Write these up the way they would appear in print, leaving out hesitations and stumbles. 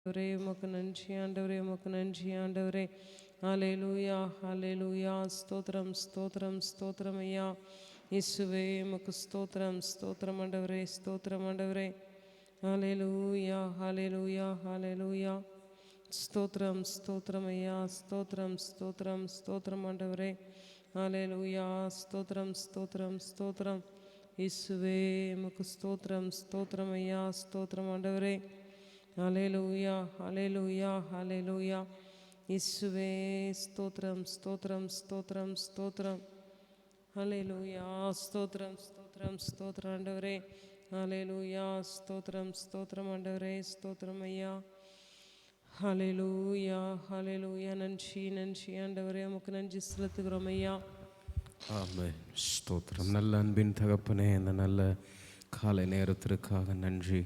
உமக்கு நன்றி ஆண்டவரே, உமக்கு நன்றி ஆண்டவரே. ஹல்லேலூயா ஹல்லேலூயா. ஸ்தோத்திரம் ஸ்தோத்திரம் ஸ்தோத்திரம் ஐயா. இயேசுவே உமக்கு ஸ்தோத்திரம் ஸ்தோத்திரம் ஆண்டவரே, ஸ்தோத்திரம் ஆண்டவரே. ஹல்லேலூயா ஹல்லேலூயா ஹல்லேலூயா. ஸ்தோத்திரம் ஸ்தோத்திரம் ஐயா, ஸ்தோத்திரம் ஸ்தோத்திரம் ஸ்தோத்திரம் ஆண்டவரே. ஹல்லேலூயா. ஸ்தோத்திரம் ஸ்தோத்திரம் ஸ்தோத்திரம் இயேசுவே உமக்கு ஸ்தோத்திரம் ஸ்தோத்திரம் ஐயா, ஸ்தோத்திரம் ஆண்டவரே. ஹல்லேலூயா ஹல்லேலூயா ஹல்லேலூயா. இயேசுவே ஸ்தோத்திரம் ஸ்தோத்திரம் ஸ்தோத்திரம் ஸ்தோத்திரம். ஹல்லேலூயா. ஸ்தோத்திரம் ஸ்தோத்திரம் ஸ்தோத்திரம் ஆண்டவரே. ஹல்லேலூயா. ஸ்தோத்திரம் ஸ்தோத்திரம் ஆண்டவரே, ஸ்தோத்திரம் ஐயா. ஹல்லேலூயா ஹல்லேலூயா. நன்றி நன்றி ஆண்டவரே, உமக்கு நன்றி செலுத்துகிறோம் ஐயா. ஆமென். ஸ்தோத்திரம். நல்ல அன்பின் தகப்பனே, இந்த நல்ல காலை நேரத்திற்காக நன்றி.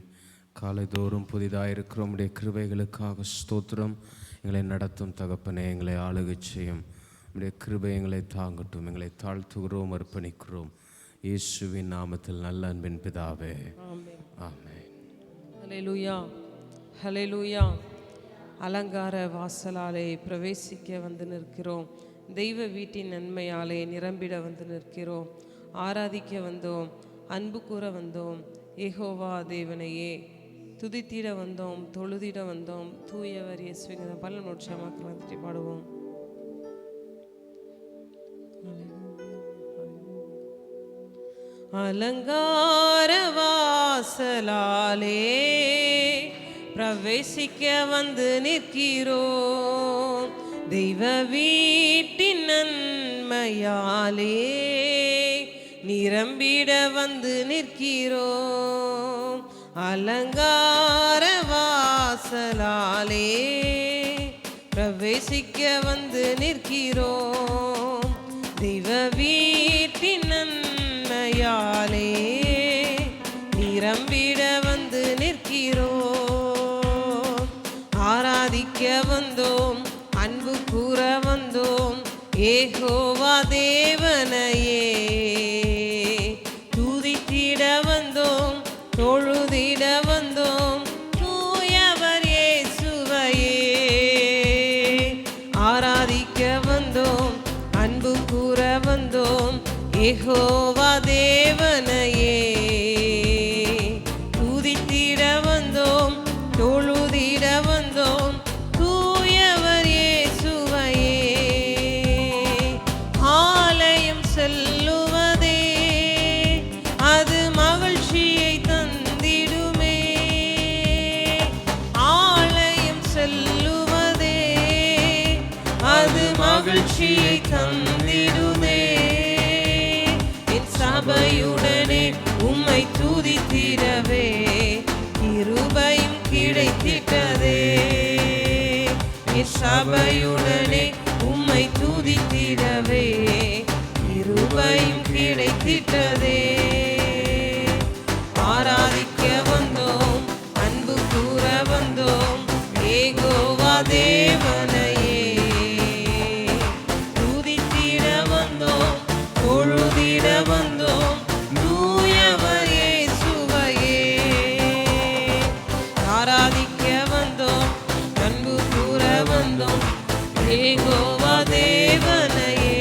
காலை தோறும் புதிதாக இருக்கிற உம்முடைய கிருபைகளுக்காக ஸ்தோத்திரம். எங்களை நடத்தும் தகப்பனே, எங்களை ஆளுகை செய்யும் உம்முடைய கிருபை எங்களை தாங்கட்டும். எங்களை தாழ்த்துகிறோம், அர்ப்பணிக்கிறோம் இயேசுவின் நாமத்தில் நல்ல அன்பின் பிதாவே. ஆமென். ஹல்லேலூயா ஹல்லேலூயா. அலங்கார வாசலாலே பிரவேசிக்க வந்து நிற்கிறோம். தெய்வ வீட்டின் நன்மையாலே நிரம்பிட வந்து நிற்கிறோம். ஆராதிக்க வந்தோம், அன்பு கூற வந்தோம். யெகோவா தேவனையே துதித்திட வந்தோம், தொழுதிட வந்தோம். தூயவர் இயேசுவின் பல நூற்றாமாக்கள் வந்துட்டு பாடுவோம். அலங்கார வாசலாலே பிரவேசிக்க வந்து நிற்கிறோம். தெய்வ வீட்டின் நன்மையாலே நிரம்பிட வந்து நிற்கிறோம். அலங்கார வாசலாலே பிரவேசிக்க வந்து நிற்கிறோம். தெய்வ வீட்டின் நன்மையாலே நிரம்பிட வந்து நிற்கிறோம். ஆராதிக்க வந்தோம், அன்பு கூற வந்தோம். யெகோவா தேவனையே துதித்திட வந்தோம், தொழுதிட வந்தோம். தூயவர் இயேசுவையே ஆராதிக்க வந்தோம், அன்பு கூற வந்தோம். யெகோவா தேவனையே துதித்திட வந்தோம், தொழுதிட வந்தோம். தூயவர் இயேசுவையே ஆலயம் செல்லுவதே அது மகிழ்ச்சியை தந்திடுமே. ஆலயம் செல்லுவதே அது மகிழ்ச்சியை தந்திடுமே. என் சபையுடனே உம்மை துதித்திடவே கிருபையும் கிடைத்திட்டதே. என் சபையுடனே உம்மை துதித்திடவே கிருபையும் கிடைத்திட்டதே. ஆராதிக்க வந்தோம், அன்பு கூற வந்தோம். யெகோவா தேவனையே துதித்திட வந்தோம், தொழுதிட வந்தோம். தூயவர் இயேசுவையே ஆராதிக்க வந்தோம், அன்பு கூற வந்தோம். யெகோவா தேவனையே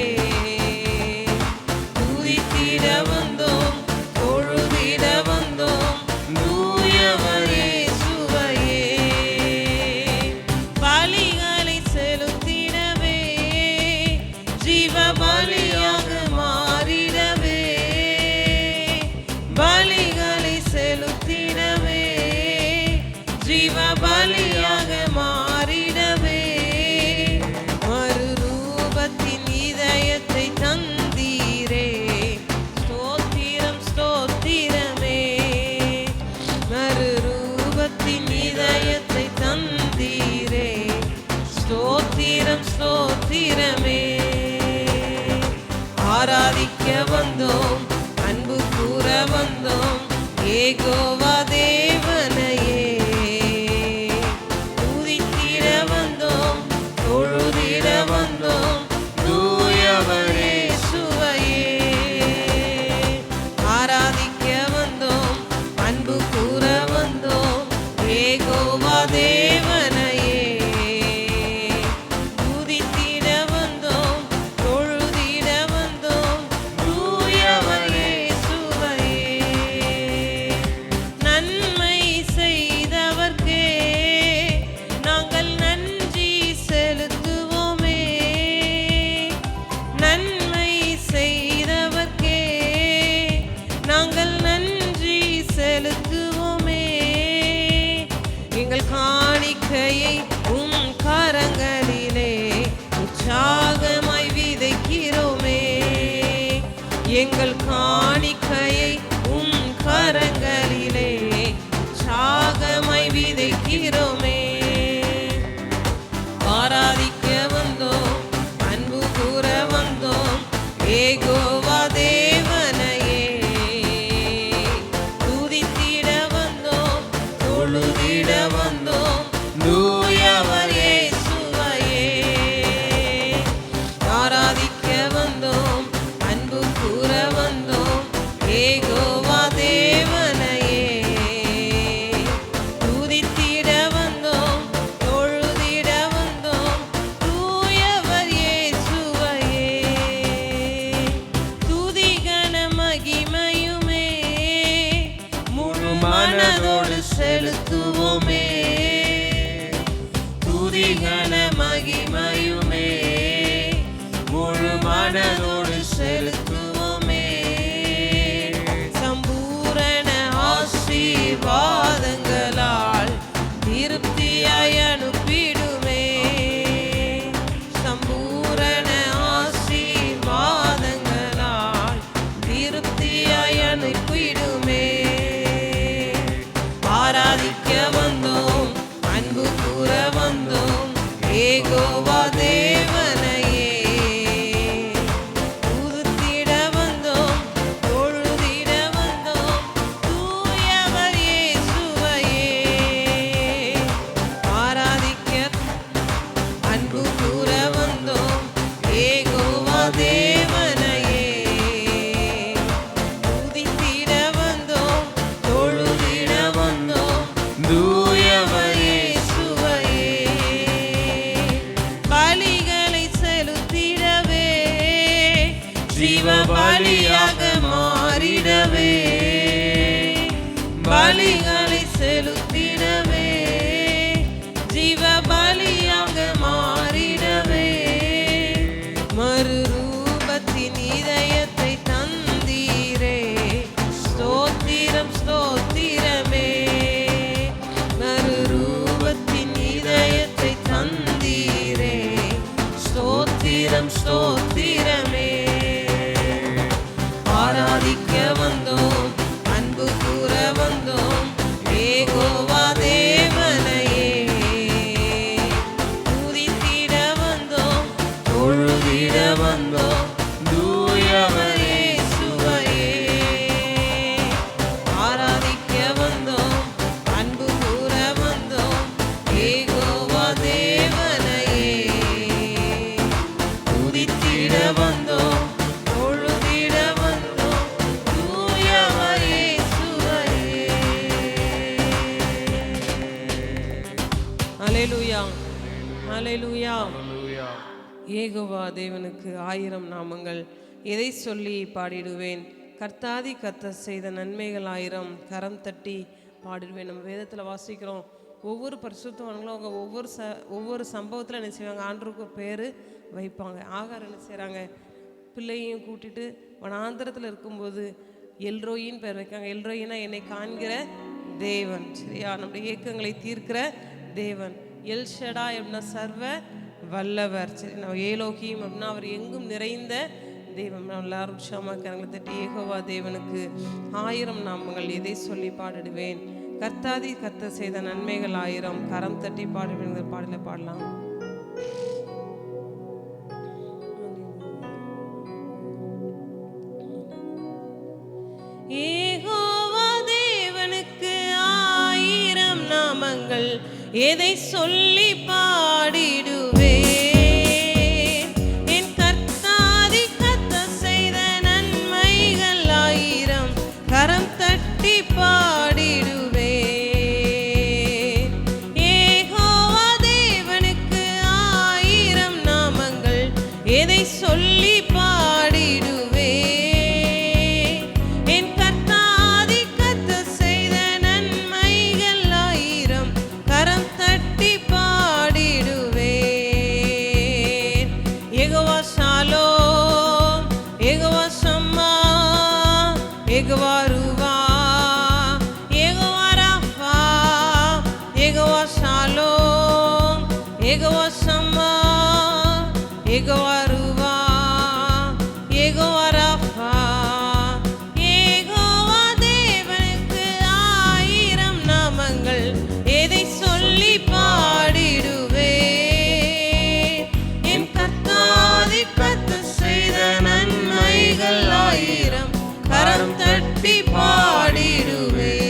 துதித்திட வந்தோம், தொழுதிட வந்தோம். தூயவர் இயேசுவையே பலிகளை செலுத்திடவே ஜீவ பலியாக மாறிடவே. பலிகளை செலுத்திடவே ஜீவ பலியாக மாறிடவே. மறுரூபத்தின் இதயத்தை தந்தீரே, ஸ்தோத்திரம் ஸ்தோத்திரமே. மறுரூபத்தின் இதயத்தை தந்தீரே, ஸ்தோத்திரம் ஸ்தோத்திரமே. ஆராதிக்க வந்தோம், அன்பு கூற வந்தோம். யெகோவா தேவனையே துதித்திட வந்தோம், காணிக்கையை உம் கரங்களிலே உற்சாகமாய் விதைக்கிறோமே. எங்கள் காணிக்கையை உம் கரங்களிலே உற்சாகமாய் விதைக்கிறோமே. ஆராதிக்க வந்தோம், அன்பு கூற வந்தோம், ஏகோவா தேவனையே. துதித்திட வந்தோம், தொழுதிட வந்தோம், தூயவர் இயேசுவையே. ஆராதிக்க வந்தோம், அன்பு கூற வந்தோம், ஏகோவா தேவனையே. துதித்திட வந்தோம், தொழுதிட வந்தோம், தூயவர் இயேசுவையே. துதி கன மகிமையுமே முழு மனதோடு செலுத்துவோமே. துதி கன மகிமையுமே முழு மனதோடு செலுத்துவோமே. சம்பூரண ஆசீர்வாதங்களால் திருப்தியாய் அனுப்பிடுமே. சம்பூரண ஆசீர்வாதங்களால் திருப்தியாய் அனுப்பிடுமே. ஆராதிக்க வந்தோம், அன்பு கூற வந்தோம், ஏகோவா தேவனையே. துதித்திட வந்தோம், தொழுதிட வந்தோம், தூயவர் இயேசுவையே. ஆராதிக்க அன்பு கூற வந்தோம், ஏகோவா தேவனையே. துதித்திட வந்தோம், தொழுதிட வந்தோம், தூயவர் இயேசுவையே. பலிகளை செலுத்திடவே, ஜீவ பலியாக மாறிடவே. பலிகளை செலுத்திடவே, ஜீவ பலியாக மாறிடவே. மறுரூபத்தின் இதயத்தை தந்தீரே, ஸ்தோத்திரம் ஸ்தோத்திரமே. மறுரூபத்தின் இதயத்தை தந்தீரே, ஸ்தோத்திரம் ஸ்தோத்திரமே. ஆராதிக்க வந்தோம், அன்பு கூற வந்தோம், ஏகோவா தேவனையே. துதித்திட வந்தோம், தொழுதிட வந்தோம், தூயவர் இயேசுவையே. ஆராதிக்க வந்தோம், அன்பு கூற வந்தோம், ஏகோவா தேவனையே. துதித்திட வந்தோம், தொழுதிட வந்தோம், தூயவர் இயேசுவையே. அல்லேலூயா, அல்லேலூயா. ஏகோவா தேவனுக்கு 1000 நாமங்கள், எதை சொல்லி பாடிடுவேன். கர்த்தாதி கர்த்தர் செய்த நன்மைகள் 1000, கரம் தட்டி பாடிடுவேன். நம்ம வேதத்தில் வாசிக்கிறோம், ஒவ்வொரு பரிசுத்தவான்களும் அவங்க ஒவ்வொரு சம்பவத்தில் என்ன செய்வாங்க, ஆண்டவருக்கு ஒரு பேர் வைப்பாங்க. ஆகார் என்ன செய்கிறாங்க, பிள்ளையும் கூட்டிட்டு வனாந்திரத்தில் இருக்கும்போது எல்ரோயின்னு பேர் வைக்காங்க. எல்ரோயின்னா என்னை காண்கிற தேவன், சரியா, நம்முடைய இயக்கங்களை தீர்க்கிற தேவன். எல்ஷடா அப்படின்னா சர்வ வல்லவர், சரி. நம்ம ஏலோகியும் அப்படின்னா அவர் எங்கும் நிறைந்த தேவன். நம்ம எல்லாரும் உற்சாகமாக கரங்களை தட்டி ஏகோவா தேவனுக்கு 1000 நாமங்கள், எதை சொல்லி பாடிடுவேன். கர்த்தாதி கர்த்தர் செய்த நன்மைகள் 1000, கரம் தட்டி பாடுவேன். பாடல பாடலாம். ஏகோவா தேவனுக்கு 1000 நாமங்கள், எதை சொல்லி பாடிடுவே. என் கர்த்தாதி கர்த்தர் செய்த நன்மைகள் 1000, கரம் தட்டி பாடிடுவே. ஏகோவா தேவனுக்கு 1000 நாமங்கள், எதை சொல்லி பாடிடுவே. என் கர்த்தாதி கர்த்தர் செய்த நன்மைகள் 1000, கரம் தட்டி பாடிடுவே. யெகோவா ஷம்மா, யெகோவா ரூவா, யெகோவா ராஃபா, யெகோவா தேவனுக்கு ஆயிரம் நாமங்கள், எதை சொல்லி பாடிடுவேன். என் கர்த்தாதி கர்த்தர் செய்த நன்மைகள் ஆயிரம், கரம் தட்டி பாடிடுவேன்.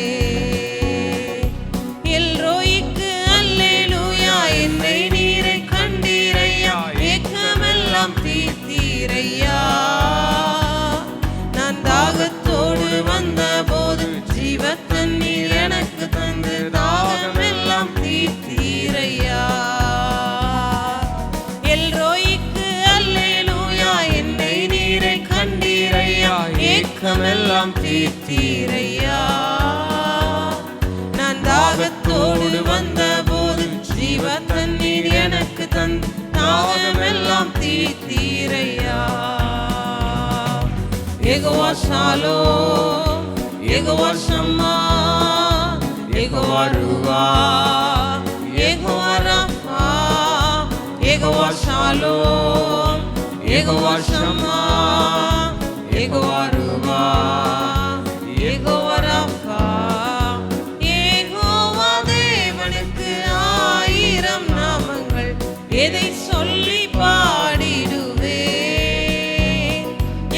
எல்ரோய்க்கு அல்லேலூயா, என்னை நீரை கண்டீரையா, ஏக்கமெல்லாம் தீர்த்தீரையா. நான் தாகத்தோடு வந்த போது ஜீவ தண்ணீர் எனக்கு தந்து தாகமெல்லாம் தீர்த்தீரையா. எல்ரோய்க்கு அல்லேலூயா, என்னை நீரை கண்டீரையா, ஏக்கமெல்லாம் தீர்த்தீரையா. நான் தாகத்தோடு வந்த போது ஜீவ தண்ணீர் எனக்கு தந்து தாகமெல்லாம் தீர்த்தீரையா. யெகோவா ஷாலோம், யெகோவா ஷம்மா, யெகோவா ரூவா, யெகோவா ராஃபா, யெகோவா ஷாலோம், யெகோவா ஷம்மா, யெகோவா ரூவா, யெகோவா ராஃபா, யெகோவா தேவனுக்கு ஆயிரம் நாமங்கள், எதை சொல்லி பாடிடுவேன்.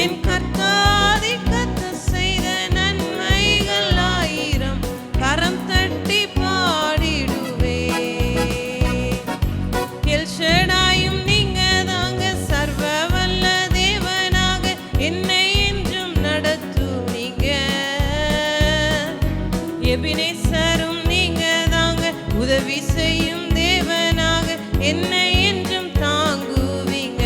என் கர்த்தாதி கர்த்தர் செய்த நன்மைகள் ஆயிரம், கரம் தட்டி பாடிடுவேன். எல் ஷடாயும் நீங்க தாங்க, சர்வ வல்ல தேவனாக என்னை என்றும் நடத்துவீங்க. எபினேசரும் நீங்க தாங்க, உதவி செய்யும் தேவனாக என்னை என்றும் தாங்குவீங்க.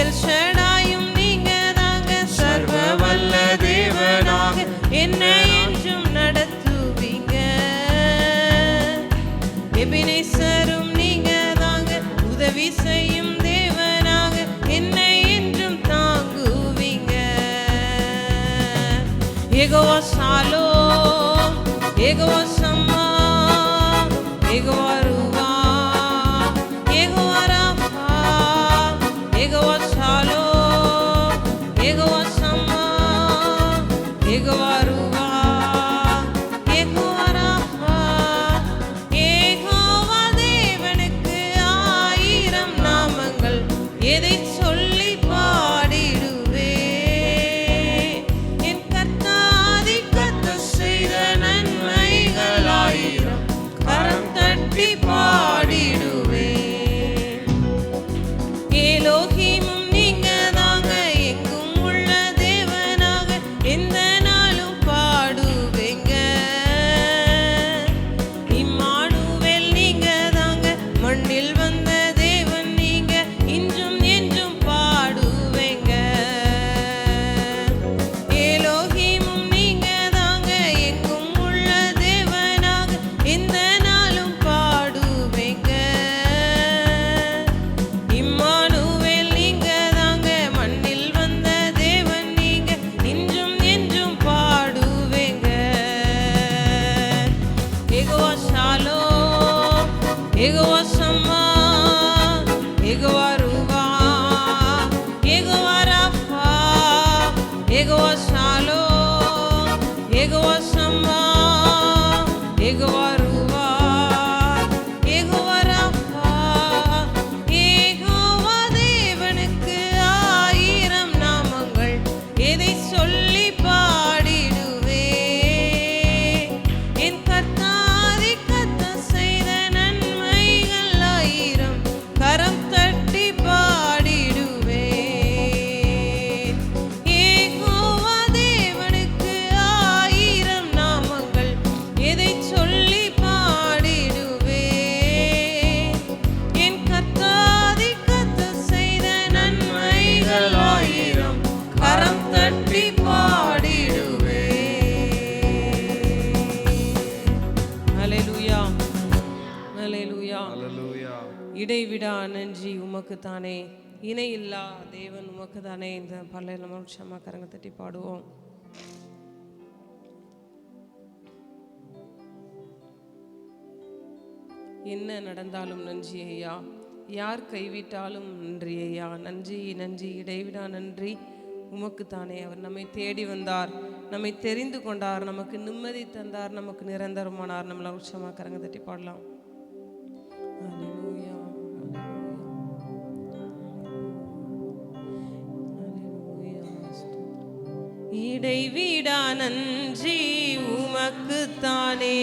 எல் ஷடாயும் நீங்க தாங்க, சர்வ வல்ல தேவனாக என்னை என்றும் நடத்துவீங்க. எபினேசரும் நீங்க தாங்க, உதவி செய்யும் தேவனாக என்னை என்றும் தாங்குவீங்க. யெகோவா ஷாலோம், யெகோவா ஷம்மா, யெகோவா ரூவா, யெகோவா ராஃபா, யெகோவா ஷாலோம், யெகோவா ஷம்மா, யெகோவா ரூவா, யெகோவா ராஃபா, யெகோவா தேவனுக்கு ஆயிரம் நாமங்கள், எதை சொல்லி பாடிடுவேன். என் கர்த்தாதி கர்த்தர் செய்த நன்மைகள் ஆயிரம், கரம் தட்டி பாடிடுவேன். எலோஹிமும் நீங்க தாங்க, எங்கும் உள்ள தேவனாக எந்த நாளும் பாடுவேங்க. இம்மானுவேல் நீங்க தாங்க, மண்ணில் வந்த தேவன் நீங்க, இன்றும் என்றும் பாடுவேங்க. எலோஹிமும் நீங்க தாங்க, எங்கும் உள்ள தேவனாக எந்த நாளும் பாடுவேங்க. இம்மானுவேல் நீங்க தாங்க, மண்ணில் வந்த தேவன் நீங்க, இன்றும் என்றும் பாடுவேங்க. யெகோவா ஷாலோம், யெகோவா ஷம்மா, யெகோவா ரூவா, யெகோவா ராஃபா, யெகோவா ஷாலோம், யெகோவா ஷம்மா, யெகோவா ரூவா, யெகோவா ராஃபா, யெகோவா தேவனுக்கு ஆயிரம் நாமங்கள், எதை சொல்லி பாடிடுவேன். என் கர்த்தாதி கர்த்தர் செய்த நன்மைகள் ஆயிரம், கரம் தட்டி பாடிடுவேன். யெகோவா தேவனுக்கு ஆயிரம் நாமங்கள், எதை சொல்லி பாடிடுவேன். என் கர்த்தாதி கர்த்தர் செய்த நன்மைகள் ஆயிரம், கரம் தட்டி பாடிடுவேன். ஹல்லேலூயா, ஹல்லேலூயா. ஹல்லேலூயா. இடைவிடா நன்றி உமக்கு தானே, இணையில்லா தேவன் உமக்கு தானே. இந்த பல்ல நம்ம க்ஷமா கரங்க தட்டி பாடுவோம். என்ன நடந்தாலும் நன்றி ஐயா, யார் கைவிட்டாலும் நன்றி ஐயா. நன்றி நன்றி இடைவிடா நன்றி உமக்குத்தானே. அவர் நம்மை தேடி வந்தார், நம்மை தெரிந்து கொண்டார், நமக்கு நிம்மதி தந்தார், நமக்கு நிரந்தரமானார். நம்மள உற்சவமாக கரங்க தட்டி பாடலாம். அல்லேலூயா, இடைவிடா நன்றி உமக்குத்தானே,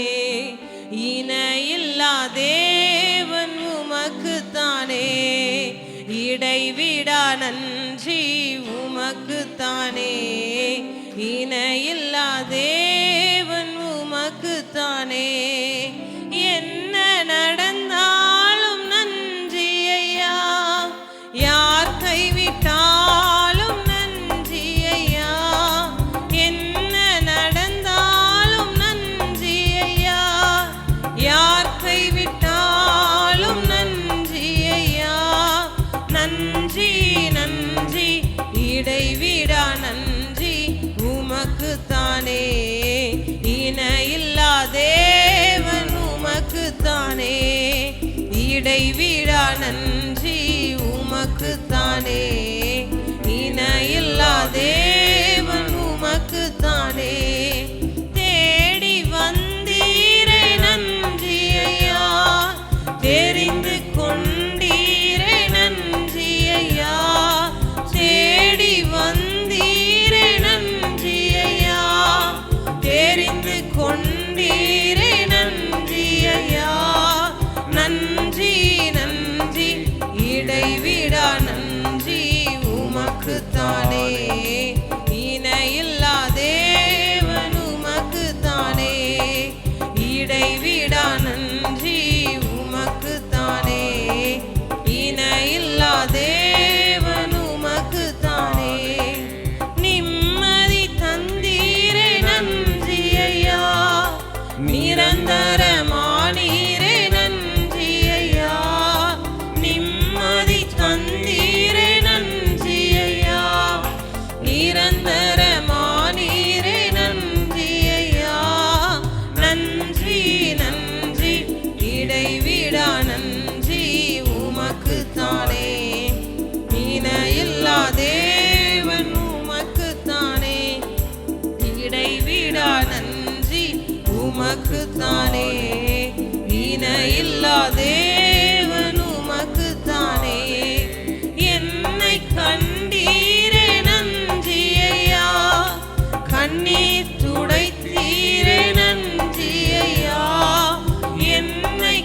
இணையில்லா தேவன் உமக்குத்தானே. இடைவிடா நன்றி உமக்குத்தானே, இணையில்லா தேவன் உமக்குத்தானே. என்ன நடந்தாலும் நன்றி ஐயா, யார் கைவிட்டாலும் நன்றி ஐயா. என்ன நடந்தாலும் நன்றி ஐயா, யார் கைவிட்டாலும் நன்றி ஐயா. நன்றி நன்றி இடைவிடா நன்றி உமக்குத்தானே, இணையில்லா தேவன் உமக்குத்தானே. இடைவிடா நன்றி உமக்குத்தானே, இணையில்லா தேவன் உமக்குத்தானே. தேடி வந்தீரே நன்றி ஐயா, தெரிந்து கொண்டீரே நன்றி ஐயா. தேடி வந்தீரே நன்றி ஐயா, தெரிந்து கொண்டீரே நன்றி ஐயா. நன்றி நன்றி இடைவிடா நன்றி உமக்குத்தானே, இணையில்லா தேவன் உமக்குத்தானே. இடைவிடா நன்றி உமக்குத்தானே, இணையில்லா தேவன் உமக்குத்தானே. நிம்மதி தந்தீரே நன்றி ஐயா, நிரந்தரமானீரே நன்றி ஐயா. நிம்மதி தந்தீரே நன்றி ஐயா, நிரந்தரமானீரே நன்றி ஐயா. நன்றி நன்றி இடைவிடா நன்றி உமக்குத்தானே, இணையில்லா தேவன் உமக்குத்தானே. இடைவிடா நன்றி உமக்குத்தானே, இணையில்லா தேவன் உமக்குத்தானே. என்னை கண்டீரே நன்றி ஐயா, கண்ணீர் துடைத்தீரே நன்றி ஐயா. என்னை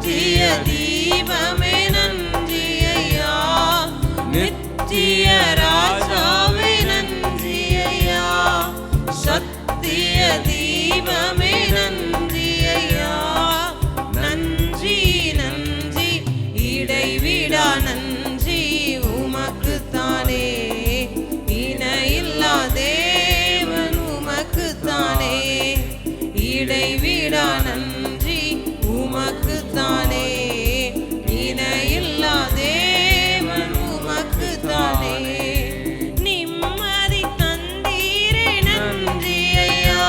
சத்திய தீபமே நன்றி ஐயா, நித்திய ராஜாவே நன்றி ஐயா, சத்திய தீபமே நன்றி ஐயா, நன்றி நன்றி இடைவிடா நன்றி உமக்குத்தானே, இணையில்லா தேவன் உமக்குத்தானே, இடைவிடா நன்றி உமக்குத்தானே, இணையில்லா தேவன் உமக்குத்தானே, நிம்மதி தந்தீரே நன்றி ஐயா,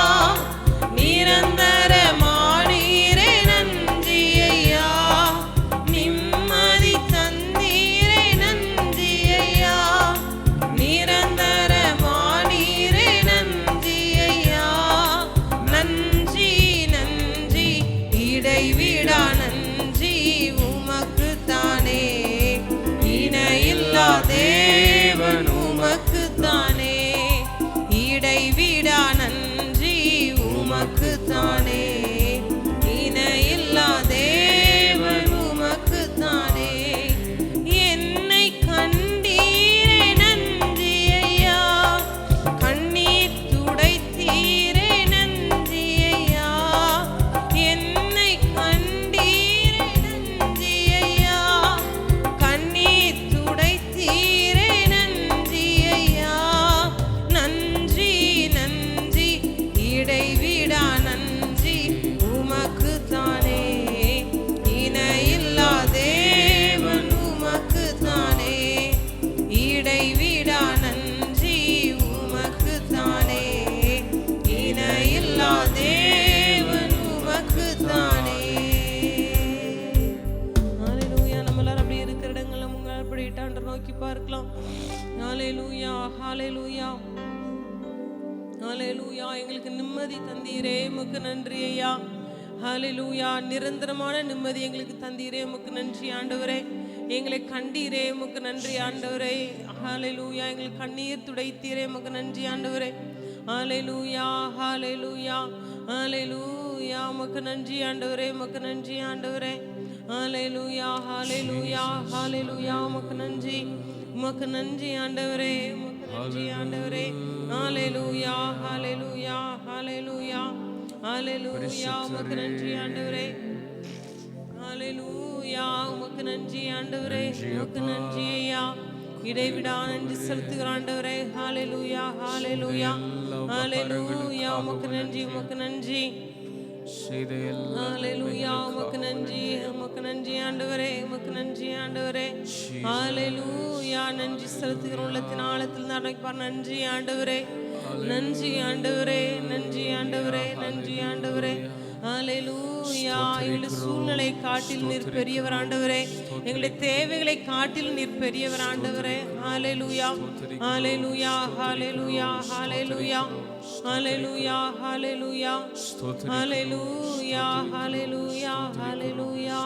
நிரந்தரமானீரே நன்றி ஐயா, நிம்மதி தந்தீரே நன்றி ஐயா, நிரந்தரமானீரே நன்றி ஐயா, நன்றி நன்றி இடைவிடா நன்றி உமக்குத்தானே, இணையில்லா தேவன் உமக்குத்தானே, இடைவிடா நன்றி உமக்குத்தானே, இணையில்லா தேவன் உமக்குத்தானே, என்னை கண்டீரே நன்றி ஐயா, கண்ணீர் துடைத்தீரே நன்றி ஐயா, என்னை கண்டீரே நன்றி ஐயா, கண்ணீர் துடைத்தீரே நன்றி ஐயா, நன்றி நன்றி இடைவிடா நன்றி உமக்குத்தானே, இணையில்லா தேவன் உமக்குத்தானே, இடைவிடா நன்றி உமக்குத்தானே, இணையில்லா தேவன் உமக்குத்தானே. ஹalleluya. நம்ம எல்லாரும் அப்படி இருக்கிற இடங்கள்ல உங்க அப்படி ஆண்டவரை நோக்கி பார்க்கலாம். ஹalleluya, ஹalleluya, ஹalleluya. எங்களுக்கு நிம்மதி தந்தீரே உமக்கு நன்றி ஐயா, ஹalleluya. நிரந்தரமான நிம்மதி எங்களுக்கு தந்தீரே உமக்கு நன்றி ஆண்டவரே, எங்களை கண்டீரே உமக்கு நன்றி ஆண்டவரே, ஹalleluya. எங்களுக்கு கண்ணீர் துடைத்தீரே உமக்கு நன்றி ஆண்டவரே, ஹalleluya, ஹalleluya, ஹalleluya. உமக்கு நன்றி ஆண்டவரே, உமக்கு நன்றி ஆண்டவரே, ஹalleluya, ஹalleluya, ஹalleluya. உமக்கு நன்றி, உமக்கு நன்றி ஆண்டவரே, உமக்கு நன்றி ஆண்டவரே, ஹalleluya, ஹalleluya, ஹalleluya, ஹalleluya. உமக்கு நன்றி ஆண்டவரே, ஹalleluya. உமக்கு நன்றி ஆண்டவரே, உமக்கு நன்றி ஐயா, இடைவிடா நன்றி செலுத்துகிற ஆண்டவரே, ஹalleluya, ஹalleluya, ஹalleluya. உமக்கு நன்றி, உமக்கு நன்றி, ஹalleluya. உமக்கு நன்றி, உமக்கு நன்றி ஆண்டவரே, உமக்கு நன்றி ஆண்டவரே, ஹalleluya. நன்றி செலுத்துகிற உள்ளத்தின் ஆழத்தில் நடப்பார் நன்றி ஆண்டவரே, நன்றி ஆண்டவரே, நன்றி ஆண்டவரே, நன்றி ஆண்டவரே, ஹalleluya. எங்களுடைய சூழ்நிலை காட்டில் நீர் பெரியவர் ஆண்டவரே, எங்களுடைய தேவைகளை காட்டில் நீர் பெரியவர் ஆண்டவரே, ஹalleluya, ஹalleluya, ஹalleluya, ஹalleluya, ஹalleluya, ஹalleluya, ஹalleluya, ஹalleluya, ஹalleluya.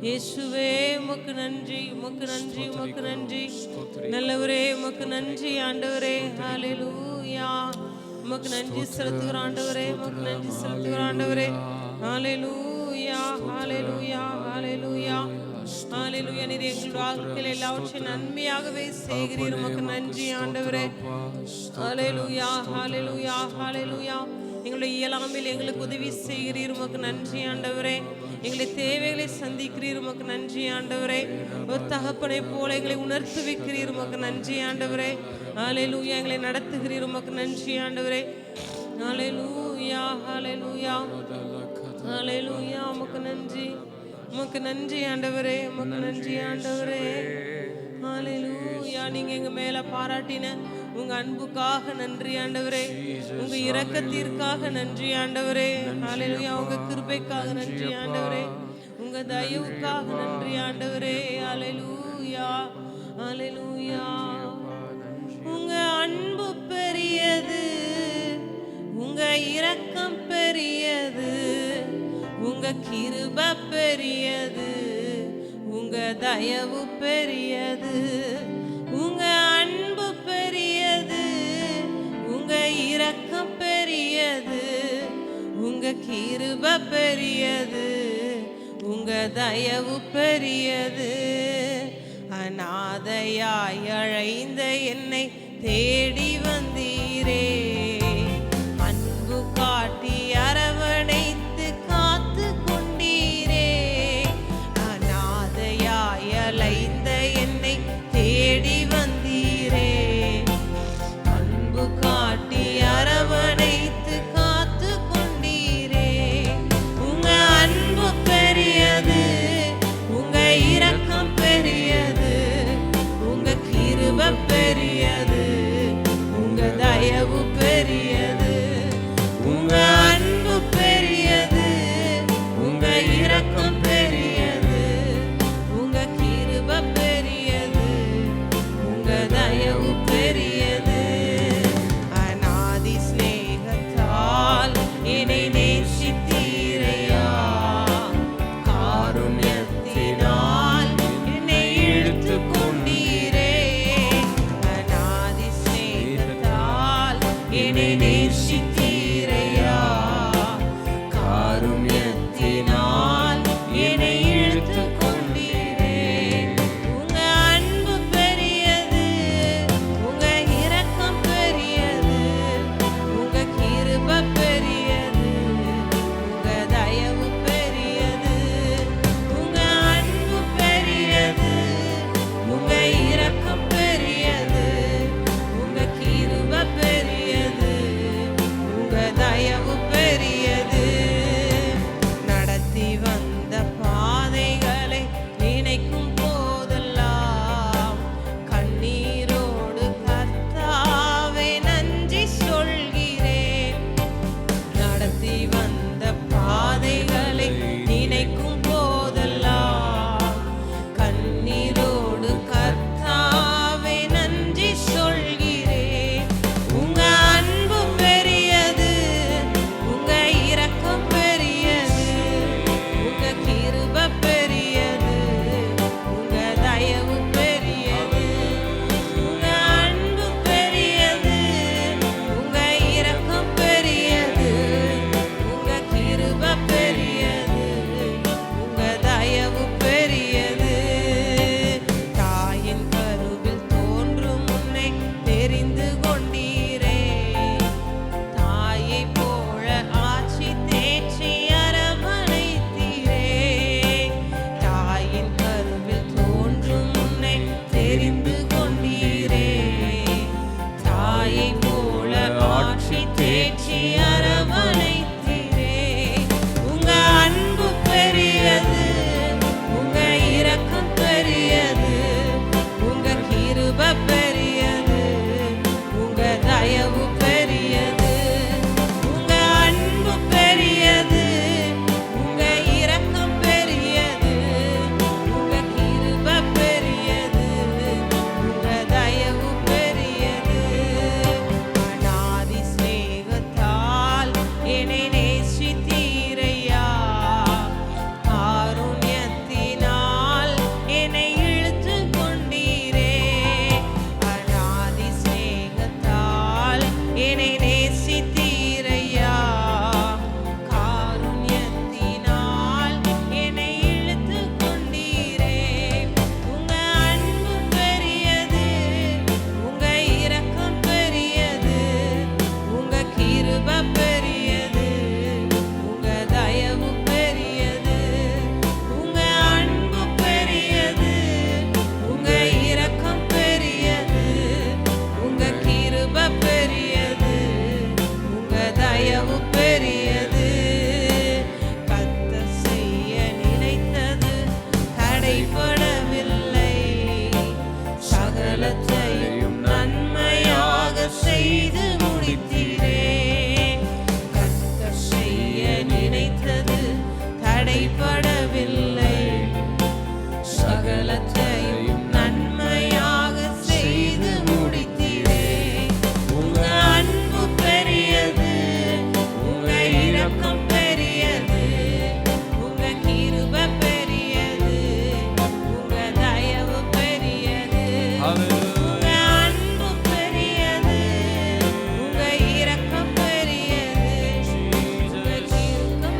இயேசுவே உமக்கு நன்றி, உமக்கு நன்றி, உமக்கு நன்றி நல்லவரே, உமக்கு நன்றி ஆண்டவரே, ஹalleluya. உமக்கு நன்றி செலுத்துகிற ஆண்டவரே, உமக்கு நன்றி செலுத்துகிற ஆண்டவரே, ஹalleluya, ஹalleluya, ஹalleluya, ஹalleluya. நீர் எங்கள் வாழ்க்கையில் எல்லாவற்றையும் நன்மையாகவே செய்கிறீர், உமக்கு நன்றி ஆண்டவரே, ஹalleluya, ஹalleluya, ஹalleluya. எங்களுடைய இயலாமையில் எங்களுக்கு உதவி செய்கிறீர், உமக்கு நன்றி ஆண்டவரே, எங்களுடைய தேவைகளை சந்திக்கிறீர், உமக்கு நன்றி ஆண்டவரே, ஒரு தகப்பனை போல எங்களை உணர்த்து வைக்கிறீர், உமக்கு நன்றி ஆண்டவரே, ஹalleluya. எங்களை நடத்துகிறீர், உமக்கு நன்றி ஆண்டவரே, ஹalleluya, ஹalleluya, ஹalleluya. உமக்கு நன்றி, உமக்கு நன்றி ஆண்டவரே, உமக்கு நன்றி ஆண்டவரே, ஹalleluya. நீங்க எங்க மேல பாராட்டின உங்க அன்புக்காக நன்றி ஆண்டவரே, உங்க இரக்கத்திற்காக நன்றி ஆண்டவரே, ஹalleluya. உங்க கிருபைக்காக நன்றி ஆண்டவரே, உங்க தயவுக்காக நன்றி ஆண்டவரே, ஹalleluya, ஹalleluya. உங்க அன்பு பெரியது, உங்க இரக்கம் பெரியது, உங்க கிருபை பெரியது, உங்க தயவு பெரியது, உங்க அன்பு பெரியது, உங்க இரக்கம் பெரியது, உங்க கிருபை பெரியது, உங்க உங்க தயவு பெரியது. அநாதையாய் அழைந்த என்னை தேடி வந்தீரே, அன்பு காட்டி அரவணைத்து காத்து கொண்டீரே. அநாதையாய் அலைந்த என்னை தேடி வந்தீரே, அன்பு காட்டி அரவணைத்து காத்து கொண்டீரே. உங்க அன்பு பெரியது, உங்க இரக்கம் பெரியது, உங்க கிருபை பெரியது, உங்க தயவு பெரியது. உங்க அன்பு பெரியது, உங்க இரக்கம் பெரியது, உங்க கிருபை பெரியது, உங்க தயவு பெரியது. அநாதி ஸ்நேகத்தால் என்னை நேசித்தீரையா, காருண்யத்தினால் என்னை இழுத்து கொண்டீரே. அநாதி ஸ்நேகத்தால் என்னை நேசித்தீரையா, காருண்யத்தினால் என்னை இழுத்து கொண்டீரே. உங்க அன்பு பெரியது, உங்க இரக்கம் பெரியது, உங்க கிருபை பெரியது, உங்க தயவு பெரியது. உங்க அன்பு பெரியது, உங்க இரக்கம் பெரியது, உங்க கிருபை பெரியது, உங்க தயவு பெரியது. நடத்தி வந்த பாதைகளை நினைக்கும் போதெல்லாம் கண்ணீரோடு கர்த்தாவே நன்றி சொல்கிறேன். நடத்தி வந்த பாதைகளை நினைக்கும் போதெல்லாம் கண்ணீரோடு கர்த்தாவே நன்றி சொல்கிறேன். உங்க அன்பு பெரியது, உங்க இரக்கம் பெரியது, உங்க கிருபை பெரியது, உங்க தயவு பெரியது. உங்க அன்பு பெரியது, உங்க இரக்கம் பெரியது, உங்க கிருபை பெரியது, உங்க தயவு பெரியது. தாயின் கருவில் தோன்றும் முன்னே தெரிந்து கொண்டீரே, தாயை போல ஆட்சி தேற்றி அரவணைத்தீரே. தாயின் கருவில் தோன்றும் முன்னே தெரிந்து கொண்டீரே, தாயை போல ஆட்சி தேற்றி அரவணைத்தீரே. உங்க அன்பு பெரியது, உங்க இரக்கம் பெரியது, உங்க கிருபை பெரியது, உங்க தயவு பெரியது. உங்க அன்பு பெரியது, உங்க இரக்கம் பெரியது, உங்க கிருபை பெரியது, உங்க தயவு பெரியது. அநாதி ஸ்நேகத்தால் என்னை நேசித்தீரையா, காருண்யத்தினால் என்னை இழுத்து கொண்டீரே. அநாதி ஸ்நேகத்தால் என்னை நேசித்தீரையா, காருண்யத்தினால் என்னை இழுத்து கொண்டீரே. உங்க அன்பு பெரியது, உங்க இரக்கம் பெரியது, உங்க கிருபை பெரியது, உங்க தயவு பெரியது. உங்க அன்பு பெரியது, உங்க இரக்கம் பெரியது, உங்க கிருபை பெரியது, உங்க தயவு பெரியது. கர்த்தர் செய்ய நினைத்தது தடைபடவில்லை, சகலத்தையும் நன்மையாக செய்து முடித்தீரே. கர்த்தர் செய்ய நினைத்தது தடைபடவில்லை, சகலத்தையும் நன்மையாக செய்து முடித்தீரே. உங்க அன்பு பெரியது, உங்க இரக்கம் பெரியது, உங்க கிருபை பெரியது, உங்க தயவு பெரியது. உங்க அன்பு பெரியது, உங்க இரக்கம் பெரியது, உங்க கிருபை,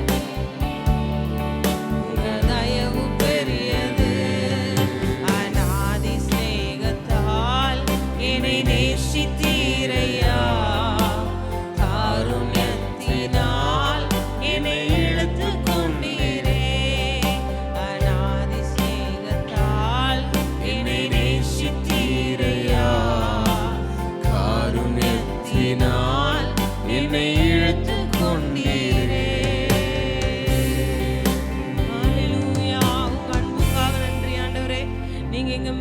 உங்க தயவு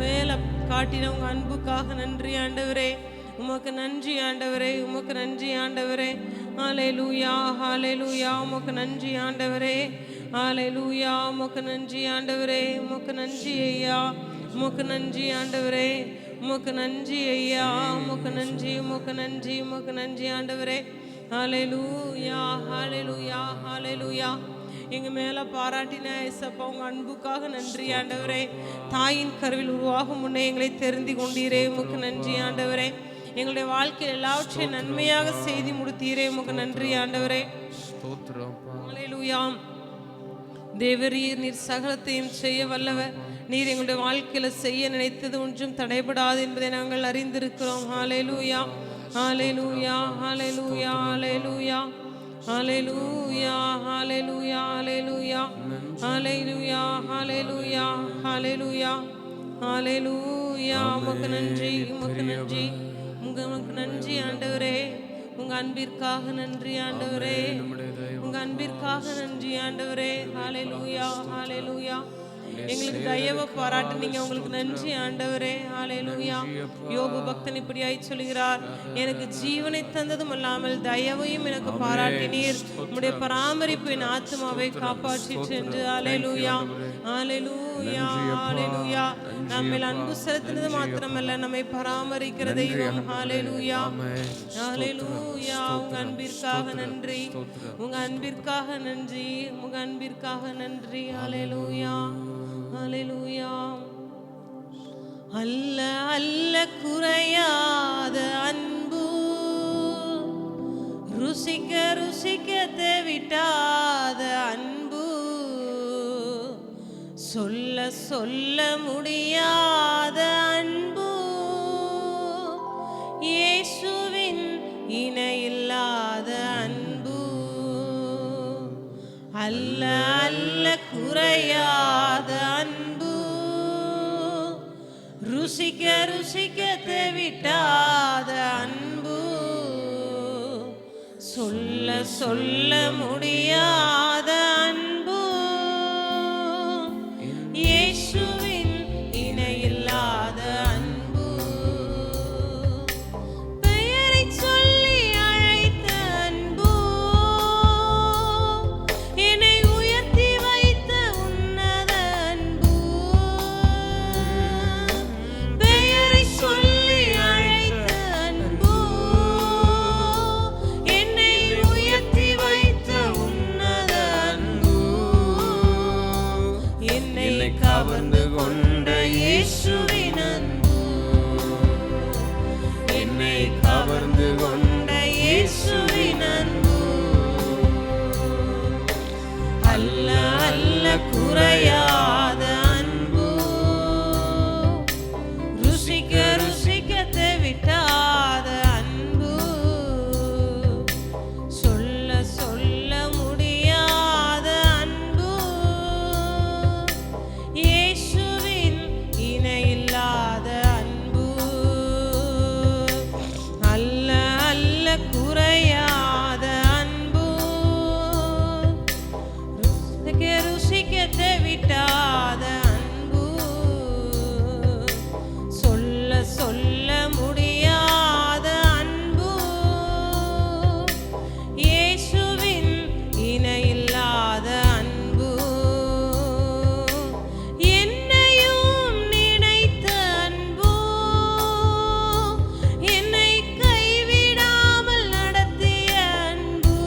மேல காட்டின உங்க அன்புக்காக நன்றி ஆண்டவரே. உமக்கு நன்றி ஆண்டவரே, உமக்கு நன்றி ஆண்டவரே. ஹல்லேலூயா ஹல்லேலூயா. உமக்கு நன்றி ஆண்டவரே. ஹல்லேலூயா. உமக்கு நன்றி ஆண்டவரே. உமக்கு நன்றி ஐயா. உமக்கு நன்றி ஆண்டவரே. உமக்கு நன்றி ஐயா. உமக்கு நன்றி, உமக்கு நன்றி, உமக்கு நன்றி ஆண்டவரே. ஹல்லேலூயா ஹல்லேலூயா ஹல்லேலூயா. எங்க மேல பாராட்டின ஏசப்பா உங்க அன்புக்காக நன்றி ஆண்டவரே. தாயின் கருவில் உருவாகும் முன்னே எங்களை தெரிந்து கொண்டீரே, உமக்கு நன்றி ஆண்டவரே. எங்களுடைய வாழ்க்கையில் எல்லாவற்றையும் நன்மையாக செய்து முடித்தீரே, உமக்கு நன்றி ஆண்டவரே. ஹல்லேலூயா. தேவரீர், நீர் சகலத்தையும் செய்ய வல்லவர். நீர் எங்களுடைய வாழ்க்கையில செய்ய நினைத்தது ஒன்றும் தடைபடாது என்பதை நாங்கள் அறிந்திருக்கிறோம். ஹல்லேலூயா ஹல்லேலூயா ஹல்லேலூயா ஹல்லேலூயா ஹல்லேலூயா ஹல்லேலூயா ஹல்லேலூயா ஹல்லேலூயா ஹல்லேலூயா ஹல்லேலூயா ஹல்லேலூயா. உமக்கு நன்றி, உமக்கு நன்றி, உமக்கு நன்றி ஆண்டவரே. உங்க அன்பிற்காக நன்றி ஆண்டவரே. உங்க அன்பிற்காக நன்றி ஆண்டவரே. ஹல்லேலூயா ஹல்லேலூயா. எங்களுக்கு தயவை பாராட்டுனீங்க, உங்களுக்கு நன்றி ஆண்டவரே. ஹல்லேலூயா. யோபு பக்தன் இப்படியாய் சொல்கிறார், எனக்கு ஜீவனை தந்ததும் அல்லாமல் தயவையும் எனக்கு பாராட்டினீர், உம்முடைய பராமரிப்பு என் ஆத்மாவை காப்பாற்றிற்று என்று. ஹல்லேலூயா ஹல்லேலூயா ஹல்லேலூயா. நம்மில் அன்பு செலுத்தினது மாத்திரமல்ல, நம்மை பராமரிக்கிற தெய்வம். ஹல்லேலூயா ஹல்லேலூயா. உங்க அன்பிற்காக நன்றி, உங்க அன்பிற்காக நன்றி, உங்க அன்பிற்காக நன்றி. ஹல்லேலூயா ஹல்லேலூயா. அல்ல அல்ல குறையாத அன்பு, ருசிக்க ருசிக்க தேவிட்டாத அன்பு, சொல்ல சொல்ல முடியாத அன்பு, இயேசுவின் இணையில்லாத அன்பு. அல்ல அல்ல குறையாத அன்பு, ருசிக்க ருசிக்க தேவிட்டாத அன்பு, சொல்ல சொல்ல முடியாத அன்பு, இயேசுவின் இணையில்லாத அன்பு. பெயரை சொல்லி அழைத்த அன்பு, என்னை உயர்த்தி வைத்த உன்னத அன்பு. பெயரை சொல்லி அழைத்த அன்பு, என்னை உயர்த்தி வைத்த உன்னத அன்பு. என்னை கவர்ந்து கொண்ட இயேசுவின் அன்பு, என்னை கவர்ந்து கொண்ட இயேசுவின் அன்பு. அல்ல அல்ல குறையாத அன்பு, ருசிக்க ருசிக்க தேவிட்டாத அன்பு, சொல்ல சொல்ல முடியாத அன்பு, இயேசுவின் இணையில்லாத அன்பு. அல்ல அல்ல குறையாத அன்பு, ருசிக்க ருசிக்க தேவிட்டாத அன்பு, சொல்ல சொல்ல முடியாத அன்பு, இயேசுவின் இணையில்லாத அன்பு. என்னையும் நினைத்த அன்பு, என்னை கைவிடாமல் நடத்திய அன்பு.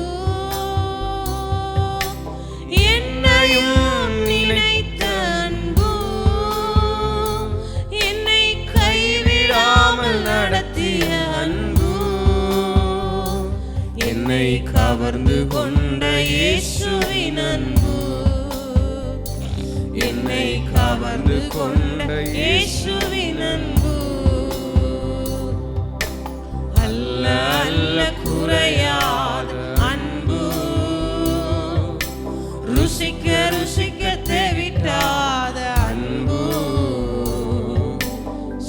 என்னையும் நினைத்த அன்பு, என்னை கைவிடாமல் நடத்திய அன்பு, என்னை கவர்ந்து கொண்ட இயேசுவின் அன்பு, என்னை கவர்ந்து கொண்ட இயேசுவின் அன்பு. அல்ல அல்ல குறையாத அன்பு, ருசிக்க ருசிக்க தேவிட்டாத அன்பு,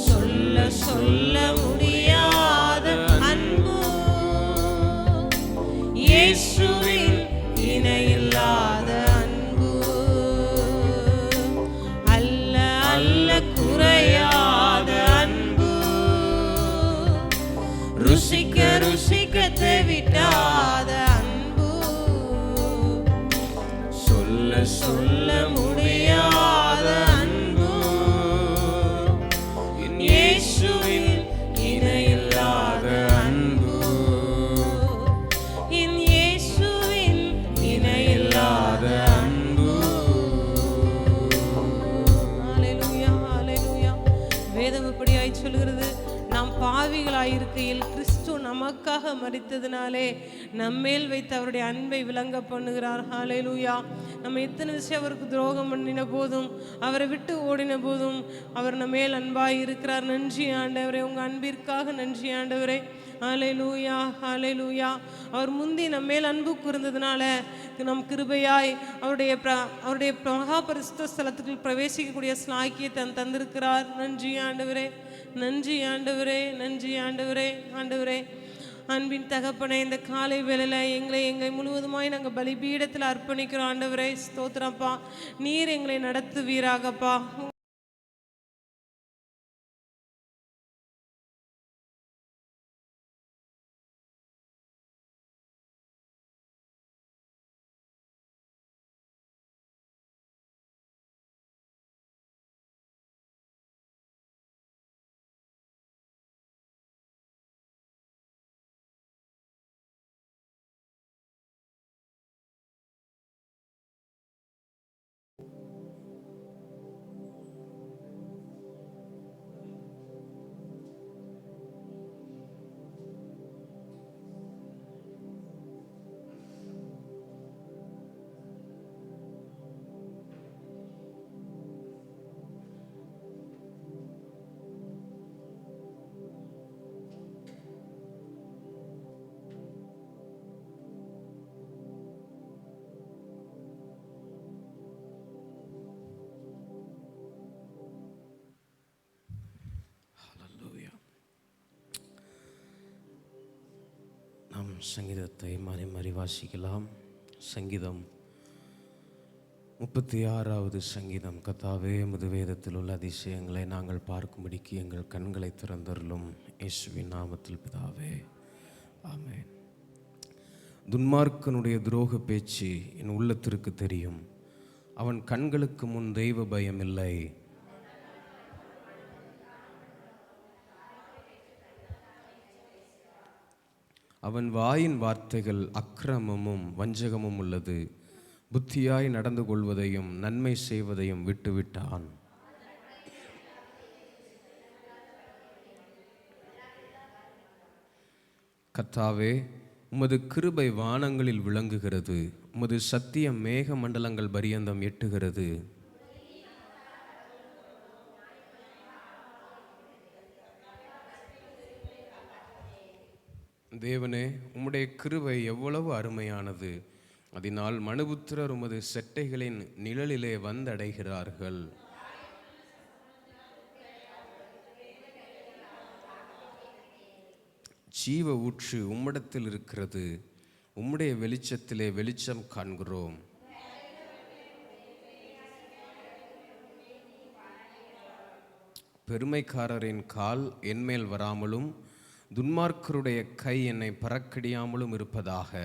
சொல்ல சொல்ல முடியாத அன்பு, இயேசுவின் இணையில்லாத அன்பு. அல்ல அல்ல குறையாத அன்பு, ருசிக்க ருசிக்க தேவிட்டாத அன்பு, சொல்ல சொல்ல முடியாத அன்பு, என் இயேசுவின் இணையில்லாத அன்பு, என் இயேசுவின் இணையில்லாத அன்பு. ஹல்லேலூயா, ஹல்லேலூயா. வேதம் இப்படியாய் சொல்கிறது, நாம் பாவிகளாயிருக்கையில் கிறிஸ்து நமக்காக மரித்ததினாலே நம்மேல் வைத்து அவருடைய அன்பை விளங்க பண்ணுகிறார். ஹல்லேலூயா. நம்ம எத்தனை விஷயம் அவருக்கு துரோகம் பண்ணின போதும், அவரை விட்டு ஓடின போதும் அவர் நம்ம மேல் அன்பாய் இருக்கிறார். நன்றி ஆண்டவரே, உங்க அன்பிற்காக நன்றி ஆண்டவரே. ஹல்லேலூயா, ஹல்லேலூயா. அவர் முந்தி நம்ம மேல் அன்பு கூர்ந்ததுனால நம் கிருபையாய் அவருடைய மகா பரிசுத்த ஸ்தலத்துக்குள் பிரவேசிக்கக்கூடிய ஸ்லாக்கியத்தை தந்திருக்கிறார். நன்றி ஆண்டவரே, நன்றி ஆண்டவரே, நன்றி ஆண்டவரே. ஆண்டவரே, அன்பின் தகப்பனே, இந்த காலை வேளையில் எங்களை முழுவதுமாய் நாங்கள் பலிபீடத்தில் அர்ப்பணிக்கிறோம். ஆண்டவரே ஸ்தோத்திரப்பா, நீர் எங்களை நடத்துவீராகப்பா. நாம் சங்கீதத்தை மாறி மாறி வாசிக்கலாம். சங்கீதம் 36வது சங்கீதம். கர்த்தாவே, உமது வேதத்தில் உள்ள அதிசயங்களை நாங்கள் பார்க்கும்படிக்கு எங்கள் கண்களை திறந்தருளும். இயேசுவின் நாமத்தில் பிதாவே, ஆமென். துன்மார்க்கனுடைய துரோக பேச்சு என் உள்ளத்திற்கு தெரியும். அவன் கண்களுக்கு முன் தெய்வ பயம் இல்லை. அவன் வாயின் வார்த்தைகள் அக்கிரமமும் வஞ்சகமும் உள்ளது. புத்தியாய் நடந்து கொள்வதையும் நன்மை செய்வதையும் விட்டுவிட்டான். கர்த்தாவே, உமது கிருபை வானங்களில் விளங்குகிறது. உமது சத்தியம் மேக மண்டலங்கள் பரியந்தம் எட்டுகிறது. தேவனே, உம்முடைய கிருபை எவ்வளவு அருமையானது. அதனால் மனுபுத்திரர் உமது செட்டைகளின் நிழலிலே வந்தடைகிறார்கள். ஜீவ ஊற்று உம்மிடத்தில் இருக்கிறது. உம்முடைய வெளிச்சத்திலே வெளிச்சம் காண்கிறோம். பெருமைக்காரரின் கால் என்மேல் வராமலும் துன்மார்க்கருடைய கை என்னை பறக்கடியாமலும் இருப்பதாக.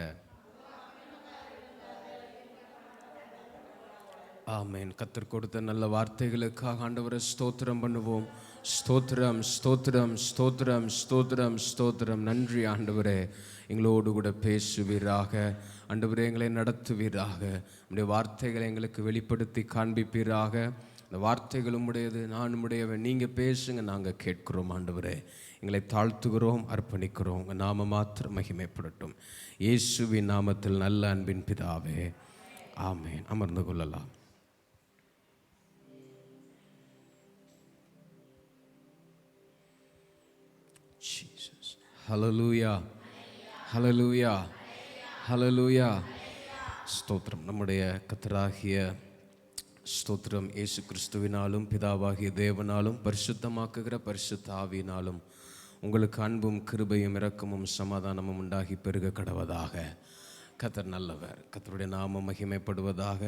ஆமென். கர்த்தர் கொடுத்த நல்ல வார்த்தைகளுக்காக ஆண்டவரை ஸ்தோத்திரம் பண்ணுவோம். ஸ்தோத்திரம், ஸ்தோத்திரம், ஸ்தோத்திரம், ஸ்தோத்திரம், ஸ்தோத்திரம். நன்றி ஆண்டவரே, எங்களோடு கூட பேசுவீராக. ஆண்டவரே, எங்களை நடத்துவீராக. உம்முடைய வார்த்தைகளை எங்களுக்கு வெளிப்படுத்தி காண்பிப்பீராக. இந்த வார்த்தைகள் உம்முடையது, நான் உம்முடையவன். நீங்கள் பேசுங்க, நாங்கள் கேட்கிறோம். ஆண்டவரே, எங்களை தாழ்த்துகிறோம், அர்ப்பணிக்கிறோம். உங்கள் நாம மாத்திரம் மகிமைப்படட்டும். இயேசுவின் நாமத்தில் நல்ல அன்பின் பிதாவே, ஆமென். அமர்ந்து கொள்ளலாம். Jesus. Hallelujah. Hallelujah. Hallelujah. ஸ்தோத்திரம். நம்முடைய கர்த்தராகிய ஸ்தோத்திரம் இயேசு கிறிஸ்துவினாலும் பிதாவாகிய தேவனாலும் பரிசுத்தமாக்குகிற பரிசுத்த ஆவியினாலும் உங்களுக்கு அன்பும் கிருபையும் இரக்கமும் சமாதானமும் உண்டாகி பெருக கடவதாக. கர்த்தர் நல்லவர். கர்த்தருடைய நாமம் மகிமைப்படுவதாக.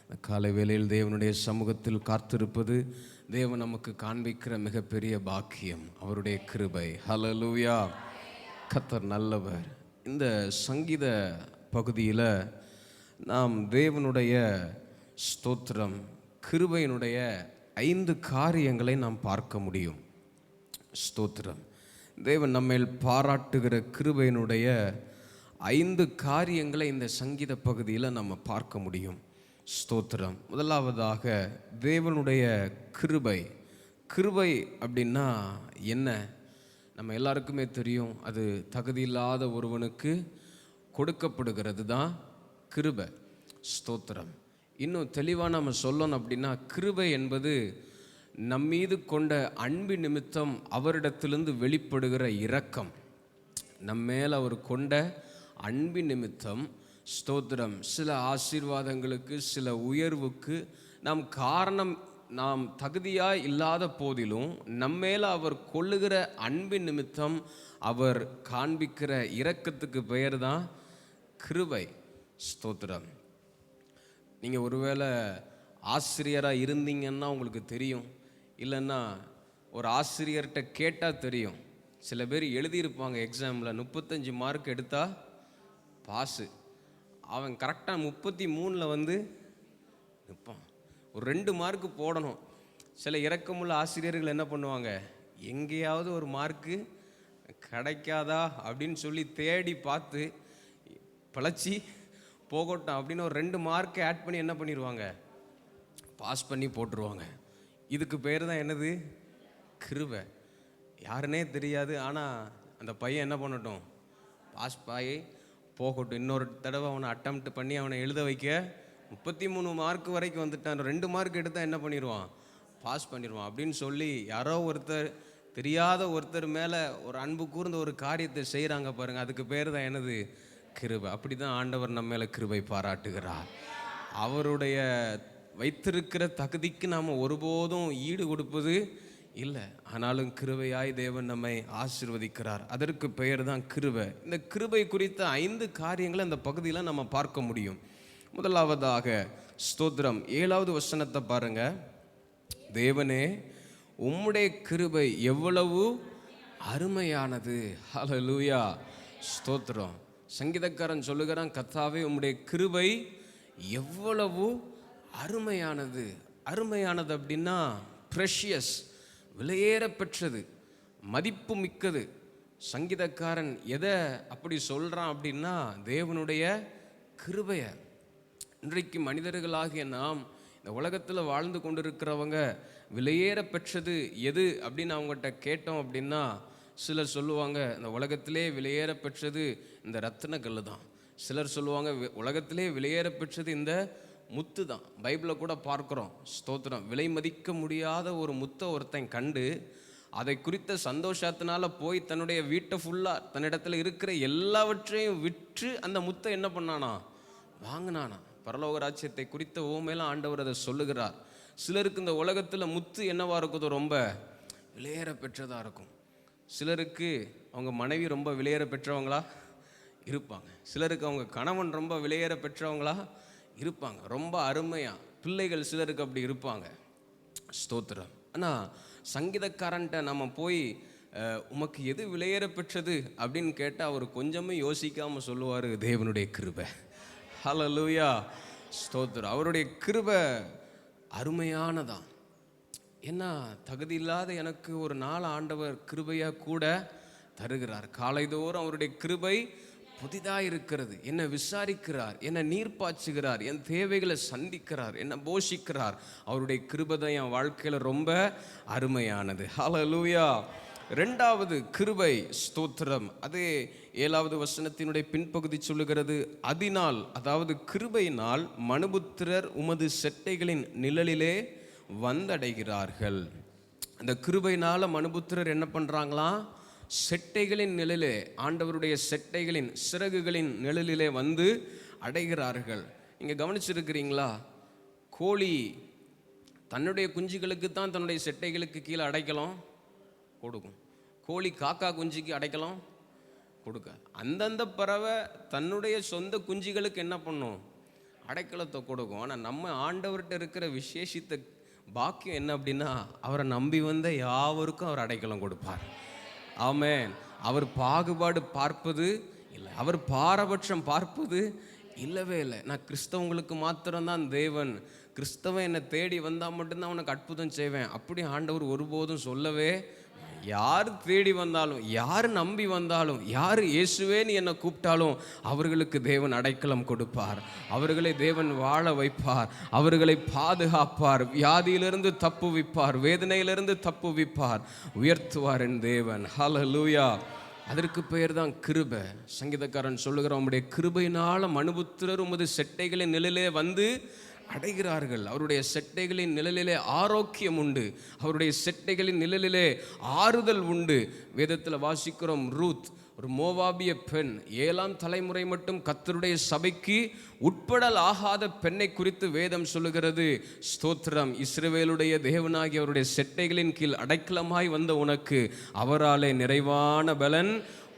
இந்த காலை வேளையில் தேவனுடைய சமூகத்தில் காத்திருப்பது தேவன் நமக்கு காண்பிக்கிற மிகப்பெரிய பாக்கியம், அவருடைய கிருபை. ஹல்லேலூயா. கர்த்தர் நல்லவர். இந்த சங்கீத பகுதியில் நாம் தேவனுடைய ஸ்தோத்திரம், கிருபையினுடைய 5 காரியங்களை நாம் பார்க்க முடியும். ஸ்தோத்திரம். தேவன் நம்மேல் பாராட்டுகிற கிருபையினுடைய 5 காரியங்களை இந்த சங்கீத பகுதியில் நம்ம பார்க்க முடியும். ஸ்தோத்திரம். முதலாவதாக தேவனுடைய கிருபை. கிருபை அப்படின்னா என்ன? நம்ம எல்லாருக்குமே தெரியும், அது தகுதியில்லாத ஒருவனுக்கு கொடுக்கப்படுகிறது தான் கிருபை. ஸ்தோத்திரம். இன்னும் தெளிவாக நம்ம சொல்லணும் அப்படின்னா, கிருபை என்பது நம்மீது கொண்ட அன்பின் நிமித்தம் அவரிடத்திலிருந்து வெளிப்படுகிற இரக்கம். நம்மேல் அவர் கொண்ட அன்பின் நிமித்தம், ஸ்தோத்திரம், சில ஆசீர்வாதங்களுக்கு, சில உயர்வுக்கு நாம் தகுதியாய் இல்லாத போதிலும் நம்மேல அவர் கொள்ளுகிற அன்பின் நிமித்தம் அவர் காண்பிக்கிற இரக்கத்துக்கு பெயர் தான் கிருபை. ஸ்தோத்திரம். நீங்கள் ஒருவேளை ஆசிரியராக இருந்தீங்கன்னா உங்களுக்கு தெரியும், இல்லைன்னா ஒரு ஆசிரியர்கிட்ட கேட்டால் தெரியும். சில பேர் எழுதியிருப்பாங்க எக்ஸாமில் 35 மார்க் எடுத்தால் பாஸு. அவன் கரெக்டாக 33 வந்து நிற்பான். ஒரு 2 மார்க்கு போடணும். சில இரக்கமுள்ள ஆசிரியர்கள் என்ன பண்ணுவாங்க, எங்கேயாவது ஒரு மார்க்கு கிடைக்காதா அப்படின்னு சொல்லி தேடி பார்த்து பிழைச்சி போகட்டும் அப்படின்னு ஒரு 2 மார்க்கை ஆட் பண்ணி என்ன பண்ணிடுவாங்க, பாஸ் பண்ணி போட்டுருவாங்க. இதுக்கு பேர் தான் என்னது? கிருபை. யாருன்னே தெரியாது, ஆனால் அந்த பையன் என்ன பண்ணட்டும், பாஸ் பாய் போகட்டும். இன்னொரு தடவை அவனை அட்டெம்ப்ட் பண்ணி அவனை எழுத வைக்க 33 மார்க் வரைக்கும் வந்துட்டான். 2 மார்க் எடுத்தால் என்ன பண்ணிடுவான், பாஸ் பண்ணிடுவான் அப்படின்னு சொல்லி யாரோ ஒருத்தர், தெரியாத ஒருத்தர் மேலே ஒரு அன்பு கூர்ந்த ஒரு காரியத்தை செய்கிறாங்க பாருங்கள், அதுக்கு பேர் தான் என்னது? கிருபை. அப்படி தான் ஆண்டவர் நம்ம மேலே கிருபை பாராட்டுகிறார். அவருடைய வைத்திருக்கிற தகுதிக்கு நாம் ஒருபோதும் ஈடு கொடுப்பது இல்லை, ஆனாலும் கிருபையாய் தேவன் நம்மை ஆசீர்வதிக்கிறார். அதற்கு பெயர் தான் கிருபை. இந்த கிருபை குறித்த 5 காரியங்களை இந்த பகுதியில் நம்ம பார்க்க முடியும். முதலாவதாக ஸ்தோத்திரம், 7வது வசனத்தை பாருங்க. தேவனே, உம்முடைய கிருபை எவ்வளவு அருமையானது. ஹல்லேலூயா. ஸ்தோத்திரம். சங்கீதக்காரன் சொல்லுகிறான், கர்த்தாவே உம்முடைய கிருபை எவ்வளவு அருமையானது. அருமையானது அப்படின்னா ப்ரெஷியஸ், விலையேற பெற்றது, மதிப்பு மிக்கது. சங்கீதக்காரன் எதை அப்படி சொல்கிறான் அப்படின்னா, தேவனுடைய கிருபையை. இன்றைக்கு மனிதர்களாகிய நாம் இந்த உலகத்தில் வாழ்ந்து கொண்டிருக்கிறவங்க விலையேற பெற்றது எது அப்படின்னு அவங்ககிட்ட கேட்டோம் அப்படின்னா, சிலர் சொல்லுவாங்க, இந்த உலகத்திலே விலையேற பெற்றது இந்த ரத்தின கல்லு தான். சிலர் சொல்லுவாங்க, உலகத்திலே விலையேற பெற்றது இந்த முத்து தான். பைபிளில் கூட பார்க்குறோம். ஸ்தோத்திரம். விலை மதிக்க முடியாத ஒரு முத்தை ஒருத்தன் கண்டு அதை குறித்த சந்தோஷத்தினால போய் தன்னுடைய வீட்டை ஃபுல்லாக, தன்னிடத்தில் இருக்கிற எல்லாவற்றையும் விற்று அந்த முத்தை என்ன பண்ணானா, வாங்கினானா. பரலோக ராஜ்யத்தை குறித்த ஓமையெல்லாம் ஆண்டவர் அதை சொல்லுகிறார். சிலருக்கு இந்த உலகத்தில் முத்து என்னவா இருக்குதோ, ரொம்ப விலையேற பெற்றதாக இருக்கும். சிலருக்கு அவங்க மனைவி ரொம்ப விலையேற பெற்றவங்களா இருப்பாங்க. சிலருக்கு அவங்க கணவன் ரொம்ப விலையேற பெற்றவங்களா இருப்பாங்க. ரொம்ப அருமையாக பிள்ளைகள் சிலருக்கு அப்படி இருப்பாங்க. ஸ்தோத்திரம். ஆனால் சங்கீதக்காரன்ட்ட நம்ம போய் உமக்கு எது விலையேற பெற்றது அப்படின்னு கேட்டால் அவர் கொஞ்சமே யோசிக்காமல் சொல்லுவார், தேவனுடைய கிருபை. ஹல்லேலூயா. ஸ்தோத்திரம். அவருடைய கிருபை அருமையானதான். ஏன்னா தகுதி இல்லாத எனக்கு ஒரு நாள் ஆண்டவர் கிருபையாக கூட தருகிறார். காலைதோறும் அவருடைய கிருபை புதிதாக இருக்கிறது. என்னை விசாரிக்கிறார், என்னை நீர் பாய்ச்சுகிறார், என் தேவைகளை சந்திக்கிறார், என்னை போஷிக்கிறார். அவருடைய கிருபை தான் என் வாழ்க்கையில் ரொம்ப அருமையானது. ஹல்லேலூயா. 2வது கிருபை. ஸ்தோத்திரம். அதே 7வது வசனத்தினுடைய பின்பகுதி சொல்லுகிறது, அதனால், அதாவது கிருபையினால் மனுபுத்திரர் உமது செட்டைகளின் நிழலிலே வந்தடைகிறார்கள். அந்த கிருபையினால் மனுபுத்திரர் என்ன பண்ணுறாங்களாம், செட்டைகளின் நிழலிலே, ஆண்டவருடைய செட்டைகளின் சிறகுகளின் நிழலிலே வந்து அடைகிறார்கள். இங்கே கவனிச்சிருக்கிறீங்களா? கோழி தன்னுடைய குஞ்சுகளுக்கு தான் தன்னுடைய செட்டைகளுக்கு கீழே அடைக்கலம் கொடுக்கும். கோழி காக்கா குஞ்சுக்கு அடைக்கலம் கொடுக்க. அந்தந்த பறவை தன்னுடைய சொந்த குஞ்சுகளுக்கு என்ன பண்ணும்? அடைக்கலத்தை கொடுக்கும். ஆனால் நம்ம ஆண்டவர்கிட்ட இருக்கிற விசேஷித்த பாக்கியம் என்ன அப்படின்னா, அவரை நம்பி வந்த யாவருக்கும் அவர் அடைக்கலம் கொடுப்பார். ஆமென். அவர் பாகுபாடு பார்ப்பது இல்லை, அவர் பாரபட்சம் பார்ப்பது இல்லவே இல்லை. நான் கிறிஸ்தவங்களுக்கு மாத்திரம்தான் தேவன், கிறிஸ்தவன் என்னை தேடி வந்தால் மட்டும்தான் அவனுக்கு அற்புதம் செய்வேன் அப்படி ஆண்டவர் ஒருபோதும் சொல்லவே. யார் தேடி வந்தாலும், யார் நம்பி வந்தாலும், யார் இயேசுவேன்னு என்னை கூப்பிட்டாலும் அவர்களுக்கு தேவன் அடைக்கலம் கொடுப்பார். அவர்களை தேவன் வாழ வைப்பார், அவர்களை பாதுகாப்பார், வியாதியிலிருந்து தப்புவிப்பார், வேதனையிலிருந்து தப்புவிப்பார், உயர்த்துவார் என் தேவன். ஹல்லேலூயா. அதற்கு பெயர் தான் கிருபை. சங்கீதக்காரன் சொல்லுகிறான், உம்முடைய கிருபையினால மனுபுத்திரர் உமது செட்டைகளின் நிழலிலே வந்து அடைகிறார்கள். அவருடைய செட்டைகளின் நிழலிலே ஆரோக்கியம் உண்டு, அவருடைய செட்டைகளின் நிழலிலே ஆறுதல் உண்டு. வேதத்தில் வாசிக்கிறோம், ரூத் ஒரு மோவாபிய பெண், 7ஆம் தலைமுறை மட்டும் கர்த்தருடைய சபைக்கு உட்படல் ஆகாத பெண்ணை குறித்து வேதம் சொல்லுகிறது. ஸ்தோத்திரம். இஸ்ரவேலுடைய தேவனாகி அவருடைய செட்டைகளின் கீழ் அடைக்கலமாய் வந்த உனக்கு அவராலே நிறைவான பலன்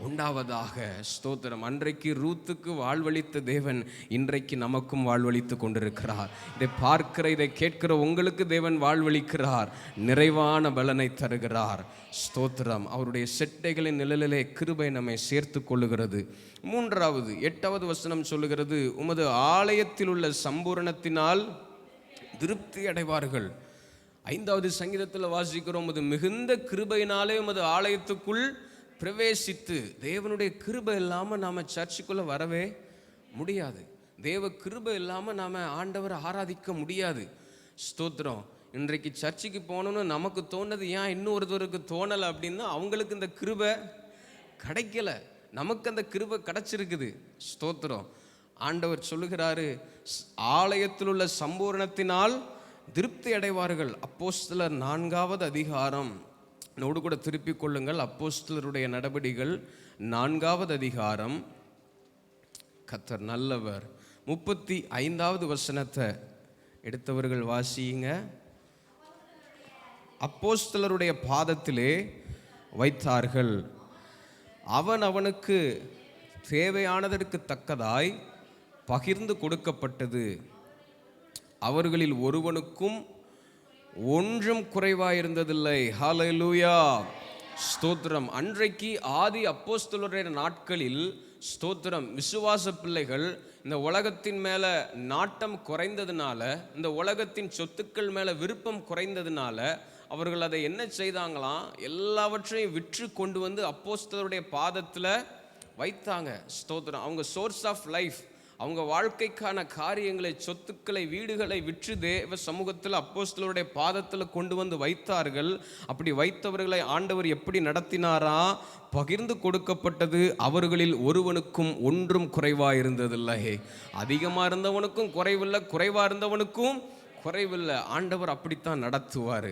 உண்டாவதாக. ஸ்தோத்திரம். அன்றைக்கு ரூத்துக்கு வாழ்வளித்த தேவன் இன்றைக்கு நமக்கும் வாழ்வளித்து கொண்டிருக்கிறார். இதை பார்க்கிற, இதை கேட்கிற உங்களுக்கு தேவன் வாழ்வளிக்கிறார், நிறைவான பலனை தருகிறார். ஸ்தோத்திரம். அவருடைய செட்டைகளின் நிழலிலே கிருபை நம்மை சேர்த்து கொள்ளுகிறது. 3வது 8வது வசனம் சொல்லுகிறது, உமது ஆலயத்தில் உள்ள சம்பூரணத்தினால் திருப்தி அடைவார்கள். 5வது சங்கீதத்தில் வாசிக்கிறோம், உமது மிகுந்த கிருபையினாலே உமது ஆலயத்துக்குள் பிரவேசித்து. தேவனுடைய கிருபை இல்லாமல் நாம் சர்ச்சுக்குள்ளே வரவே முடியாது. தேவ கிருபை இல்லாமல் நாம் ஆண்டவரை ஆராதிக்க முடியாது. ஸ்தோத்திரம். இன்றைக்கு சர்ச்சுக்கு போகணுன்னு நமக்கு தோணுது, ஏன் இன்னொருத்தருக்கு தோணலை அப்படின்னா அவங்களுக்கு இந்த கிருபை கிடைக்கல, நமக்கு அந்த கிருபை கிடைச்சிருக்குது. ஸ்தோத்திரம். ஆண்டவர் சொல்லுகிறாரு, ஆலயத்தில் உள்ள சம்பூரணத்தினால் திருப்தி அடைவார்கள். அப்போஸ்தலர் 4வது அதிகாரம், நோடு கூட திருப்பிக் கொள்ளுங்கள். அப்போஸ்தலருடைய நடபடிகள் 4வது அதிகாரம். கர்த்தர் நல்லவர். 35வது வசனத்தை எடுத்தவர்கள் வாசியுங்க. அப்போஸ்தலருடைய பாதத்திலே வைத்தார்கள், அவன் அவனுக்கு தேவையானதற்கு தக்கதாய் பகிர்ந்து கொடுக்கப்பட்டது, அவர்களில் ஒருவனுக்கும் ஒன்றும் குறைவாயிருந்ததில்லை. ஹல்லேலூயா. ஸ்தோத்திரம். அன்றைக்கு ஆதி அப்போஸ்தலருடைய நாட்களில், ஸ்தோத்திரம், விசுவாச பிள்ளைகள் இந்த உலகத்தின் மேலே நாட்டம் குறைந்ததுனால, இந்த உலகத்தின் சொத்துக்கள் மேலே விருப்பம் குறைந்ததுனால அவர்கள் அதை என்ன செய்தாங்களாம், எல்லாவற்றையும் விற்று கொண்டு வந்து அப்போஸ்தலருடைய பாதத்தில் வைத்தாங்க. ஸ்தோத்திரம். அவங்க சோர்ஸ் ஆஃப் லைஃப், அவங்க வாழ்க்கைக்கான காரியங்களை, சொத்துக்களை, வீடுகளை விற்று தேவ சமூகத்தில் அப்போஸ்தலருடைய பாதத்தில் கொண்டு வந்து வைத்தார்கள். அப்படி வைத்தவர்களை ஆண்டவர் எப்படி நடத்தினாரா? பகிர்ந்து கொடுக்கப்பட்டது, அவர்களில் ஒருவனுக்கும் ஒன்றும் குறைவாக இருந்ததில்லை. அதிகமாக இருந்தவனுக்கும் குறைவில்லை, குறைவாக இருந்தவனுக்கும் குறைவில்லை. ஆண்டவர் அப்படித்தான் நடத்துவார்.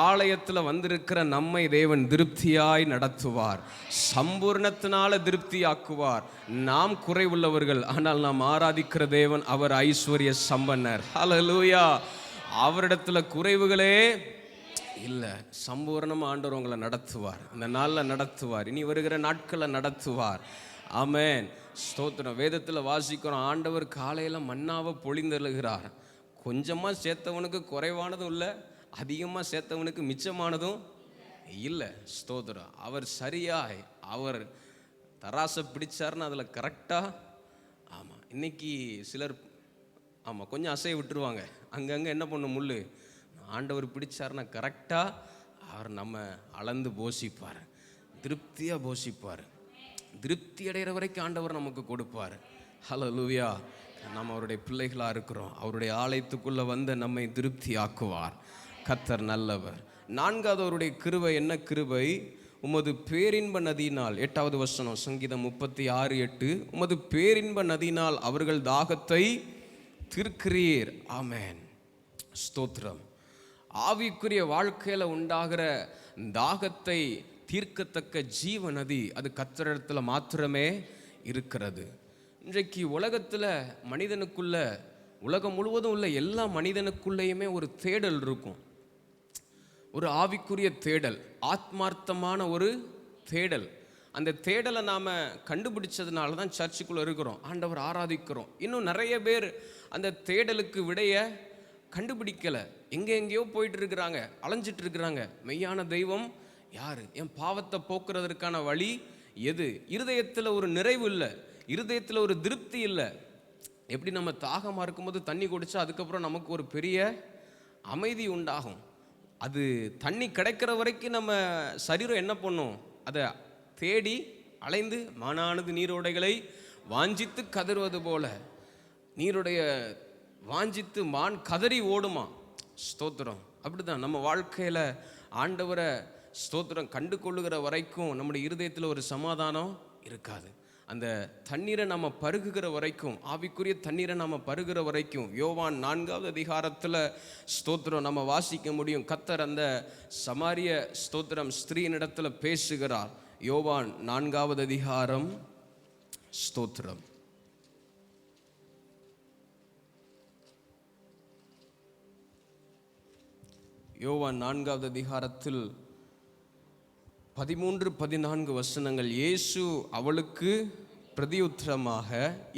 ஆலயத்தில் வந்திருக்கிற நம்மை தேவன் திருப்தியாய் நடத்துவார், சம்பூர்ணத்தினால திருப்தியாக்குவார். நாம் குறைவுள்ளவர்கள், ஆனால் நாம் ஆராதிக்கிற தேவன் அவர் ஐஸ்வர்ய சம்பன்னர். ஹல்லேலூயா. அவரிடத்துல குறைவுகளே இல்லை. சம்பூர்ணமாக ஆண்டவர் உங்களை நடத்துவார், இந்த நாளில் நடத்துவார், இனி வருகிற நாட்களில் நடத்துவார். ஆமென். ஸ்தோத்திரம். வேதத்தில் வாசிக்கிறோம், ஆண்டவர் காலையில் மன்னாவை பொழிந்தருளுகிறார். கொஞ்சமாக சேர்த்தவனுக்கு குறைவானதும் இல்லை, அதிகமாக சேர்த்தவனுக்கு மிச்சமானதும் இல்லை. ஸ்தோத்திரம். அவர் சரியாய், அவர் தராசை பிடிச்சார்னு அதில் கரெக்டாக. ஆமாம். இன்னைக்கு சிலர் ஆமாம் கொஞ்சம் அசைய விட்டுருவாங்க, அங்கங்கே என்ன பண்ணும் முள். ஆண்டவர் பிடிச்சார்னா கரெக்டாக அவர் நம்ம அளந்து போஷிப்பார், திருப்தியாக போஷிப்பார். திருப்தி அடைகிற வரைக்கும் ஆண்டவர் நமக்கு கொடுப்பார். ஹல்லேலூயா. நாம் அவருடைய பிள்ளைகளாக இருக்கிறோம். அவருடைய ஆலயத்துக்குள்ளே வந்து நம்மை திருப்தி ஆக்குவார். கர்த்தர் நல்லவர். 4வது அவருடைய கிருபை என்ன கிருபை? உமது பேரின்ப நதியினால். 8வது வசனம், சங்கீதம் 36:8. உமது பேரின்ப நதியினால் அவர்கள் தாகத்தை தீர்க்கிறீர். ஆமென். ஸ்தோத்திரம். ஆவிக்குரிய வாழ்க்கையில் உண்டாகிற தாகத்தை தீர்க்கத்தக்க ஜீவ நதி அது கர்த்தரிடத்தில் மாத்திரமே இருக்கிறது. இன்றைக்கு உலகத்தில் மனிதனுக்குள்ள, உலகம் முழுவதும் உள்ள எல்லா மனிதனுக்குள்ளேயுமே ஒரு தேடல் இருக்கும், ஒரு ஆவிக்குரிய தேடல், ஆத்மார்த்தமான ஒரு தேடல். அந்த தேடலை நாம் கண்டுபிடிச்சதுனால தான் சர்ச்சுக்குள்ளே இருக்கிறோம், ஆண்டவர் ஆராதிக்கிறோம். இன்னும் நிறைய பேர் அந்த தேடலுக்கு விடைய கண்டுபிடிக்கலை, எங்கேயோ போயிட்டு இருக்கிறாங்க, அலைஞ்சிட்டு இருக்கிறாங்க. மெய்யான தெய்வம் யார்? என் பாவத்தை போக்குறதற்கான வழி எது? இருதயத்தில் ஒரு நிறைவு இல்லை, இருதயத்தில் ஒரு திருப்தி இல்லை. எப்படி நம்ம தாகமாக இருக்கும்போது தண்ணி குடித்தா அதுக்கப்புறம் நமக்கு ஒரு பெரிய அமைதி உண்டாகும். அது தண்ணி கிடைக்கிற வரைக்கும் நம்ம சரீரம் என்ன பண்ணும்? அதை தேடி அலைந்து மானானது நீரோடைகளை வாஞ்சித்து கதறுவது போல, நீருடைய வாஞ்சித்து மான் கதறி ஓடுமா. ஸ்தோத்திரம். அப்படிதான் நம்ம வாழ்க்கையில் ஆண்டவரை ஸ்தோத்திரம் கண்டு கொள்ளுகிற வரைக்கும் நம்முடைய இருதயத்தில் ஒரு சமாதானம் இருக்காது. அந்த தண்ணீரை நம்ம பருகுகிற வரைக்கும், ஆவிக்குரிய தண்ணீரை நம்ம பருகிற வரைக்கும், யோவான் 4வது அதிகாரத்தில் ஸ்தோத்திரம் நம்ம வாசிக்க முடியும். கர்த்தர் அந்த சமாரிய ஸ்தோத்திரம் ஸ்திரீனிடத்தில் பேசுகிறார். யோவான் 4வது அதிகாரம் ஸ்தோத்திரம். யோவான் 4வது அதிகாரத்தில் 13-14 வசனங்கள். இயேசு அவளுக்கு பிரதியுத்தரமாக,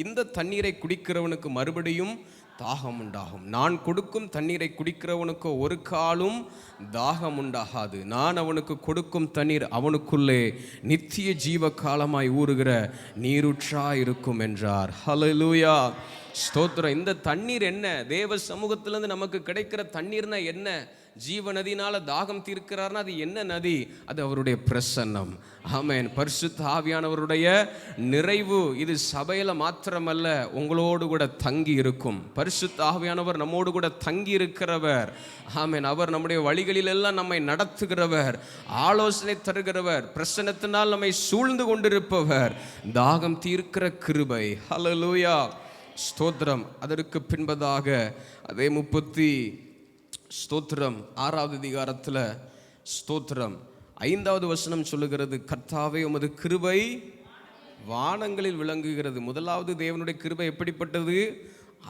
இந்த தண்ணீரை குடிக்கிறவனுக்கு மறுபடியும் தாகம் உண்டாகும். நான் கொடுக்கும் தண்ணீரை குடிக்கிறவனுக்கு ஒரு காலும் தாகம் உண்டாகாது. நான் அவனுக்கு கொடுக்கும் தண்ணீர் அவனுக்குள்ளே நித்திய ஜீவ காலமாய் ஊறுகிற நீரூற்றாய் இருக்கும் என்றார். ஹல்லேலூயா, ஸ்தோத்திரம். இந்த தண்ணீர் என்ன? தேவ சமூகத்திலிருந்து நமக்கு கிடைக்கிற தண்ணீர்னா என்ன? ஜீவ நதினால தாகம் தீர்க்கிறார்னா அது என்ன நதி? அது அவருடைய பிரசன்னம். ஆமென். பரிசுத்த ஆவியானவருடைய நிறைவு இது சபையில மாத்திரமல்ல, உங்களோடு கூட தங்கி இருக்கும். பரிசுத்த ஆவியானவர் நம்மோடு கூட தங்கி இருக்கிறவர். ஆமென். அவர் நம்முடைய வழிகளிலெல்லாம் நம்மை நடத்துகிறவர், ஆலோசனை தருகிறவர், பிரசன்னத்தினால் நம்மை சூழ்ந்து கொண்டிருப்பவர், தாகம் தீர்க்கிற கிருபை. ஹல்லேலூயா, ஸ்தோத்திரம். அதற்கு பின்பதாக அதே 6வது அதிகாரத்தில் ஸ்தோத்திரம் 5வது வசனம் சொல்லுகிறது, கர்த்தாவே உமது கிருபை வானங்களில் விளங்குகிறது. முதலாவது தேவனுடைய கிருபை எப்படிப்பட்டது?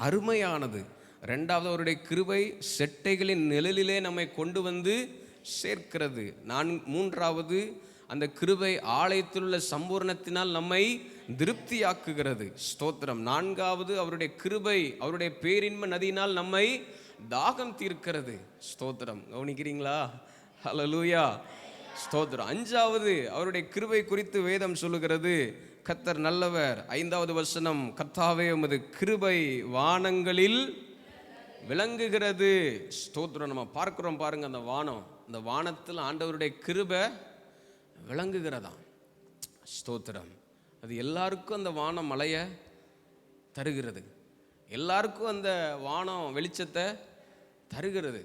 அருமையானது. 2வது அவருடைய கிருபை செட்டைகளின் நிழலிலே நம்மை கொண்டு வந்து சேர்க்கிறது. 3வது அந்த கிருபை ஆலயத்தில் உள்ள சம்பூர்ணத்தினால் நம்மை திருப்தியாக்குகிறது. ஸ்தோத்திரம். 4வது அவருடைய கிருபை அவருடைய பேரின்ப நதியினால் நம்மை தாகம் தீர்க்கிறது. ஸ்தோத்திரம். கவனிக்கிறீங்களா? ஹல்லேலூயா, ஸ்தோத்திரம். 5வது அவருடைய கிருபை குறித்து வேதம் சொல்லுகிறது, கர்த்தர் நல்லவர். 5வது வசனம், கர்த்தாவே உமது கிருபை வானங்களில் விளங்குகிறது. ஸ்தோத்திரம். நம்ம பார்க்கிறோம் பாருங்க, அந்த வானம், அந்த வானத்தில் ஆண்டவருடைய கிருபை விளங்குகிறதா. ஸ்தோத்திரம். அது எல்லாருக்கும் அந்த வானம் மழையை தருகிறது, எல்லாருக்கும் அந்த வானம் வெளிச்சத்தை தருகிறது.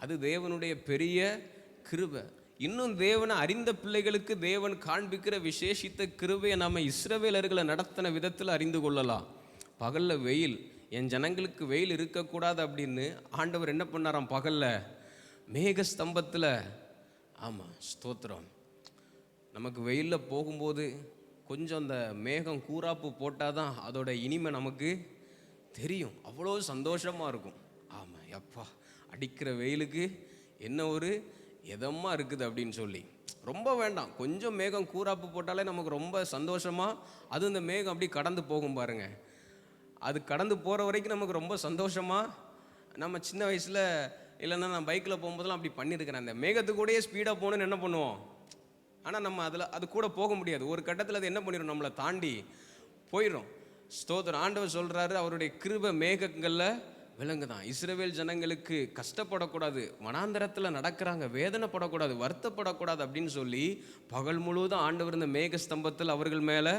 அது தேவனுடைய பெரிய கிருபை. இன்னும் தேவனை அறிந்த பிள்ளைகளுக்கு தேவன் காண்பிக்கிற விசேஷித்த கிருபையை நம்ம இஸ்ரவேலர்களை நடத்தின விதத்தில் அறிந்து கொள்ளலாம். பகலில் வெயில், என் ஜனங்களுக்கு வெயில் இருக்கக்கூடாது அப்படின்னு ஆண்டவர் என்ன பண்ணாராம்? பகலில் மேக ஸ்தம்பத்தில். ஆமாம், ஸ்தோத்திரம். நமக்கு வெயிலில் போகும்போது கொஞ்சம் அந்த மேகம் கூராப்பு போட்டால் தான் அதோட இனிமை நமக்கு தெரியும். அவ்வளோ சந்தோஷமாக இருக்கும். ஆமாம், எப்பா அடிக்கிற வெயிலுக்கு என்ன ஒரு எதமாக இருக்குது அப்படின்னு சொல்லி. ரொம்ப வேண்டாம், கொஞ்சம் மேகம் கூராப்பு போட்டாலே நமக்கு ரொம்ப சந்தோஷமாக, அது இந்த மேகம் அப்படி கடந்து போகும் பாருங்க. அது கடந்து போகிற வரைக்கும் நமக்கு ரொம்ப சந்தோஷமாக. நம்ம சின்ன வயசில் இல்லைன்னா நான் பைக்கில் போகும்போதெல்லாம் அப்படி பண்ணியிருக்கிறேன். அந்த மேகத்து கூடயே ஸ்பீடாக போகணுன்னு என்ன பண்ணுவோம்? ஆனால் நம்ம அது கூட போக முடியாது. ஒரு கட்டத்தில் அது என்ன பண்ணிடும்? நம்மளை தாண்டி போயிடும். ஸ்தோத்திரம். ஆண்டவர் சொல்கிறாரு, அவருடைய கிருபை மேகங்களில் விளங்குதான். இஸ்ரவேல் ஜனங்களுக்கு கஷ்டப்படக்கூடாது, வனாந்தரத்தில் நடக்கிறாங்க, வேதனைப்படக்கூடாது, வருத்தப்படக்கூடாது அப்படின்னு சொல்லி பகல் முழுவதும் ஆண்டவர் இந்த மேக ஸ்தம்பத்தில் அவர்கள் மேலே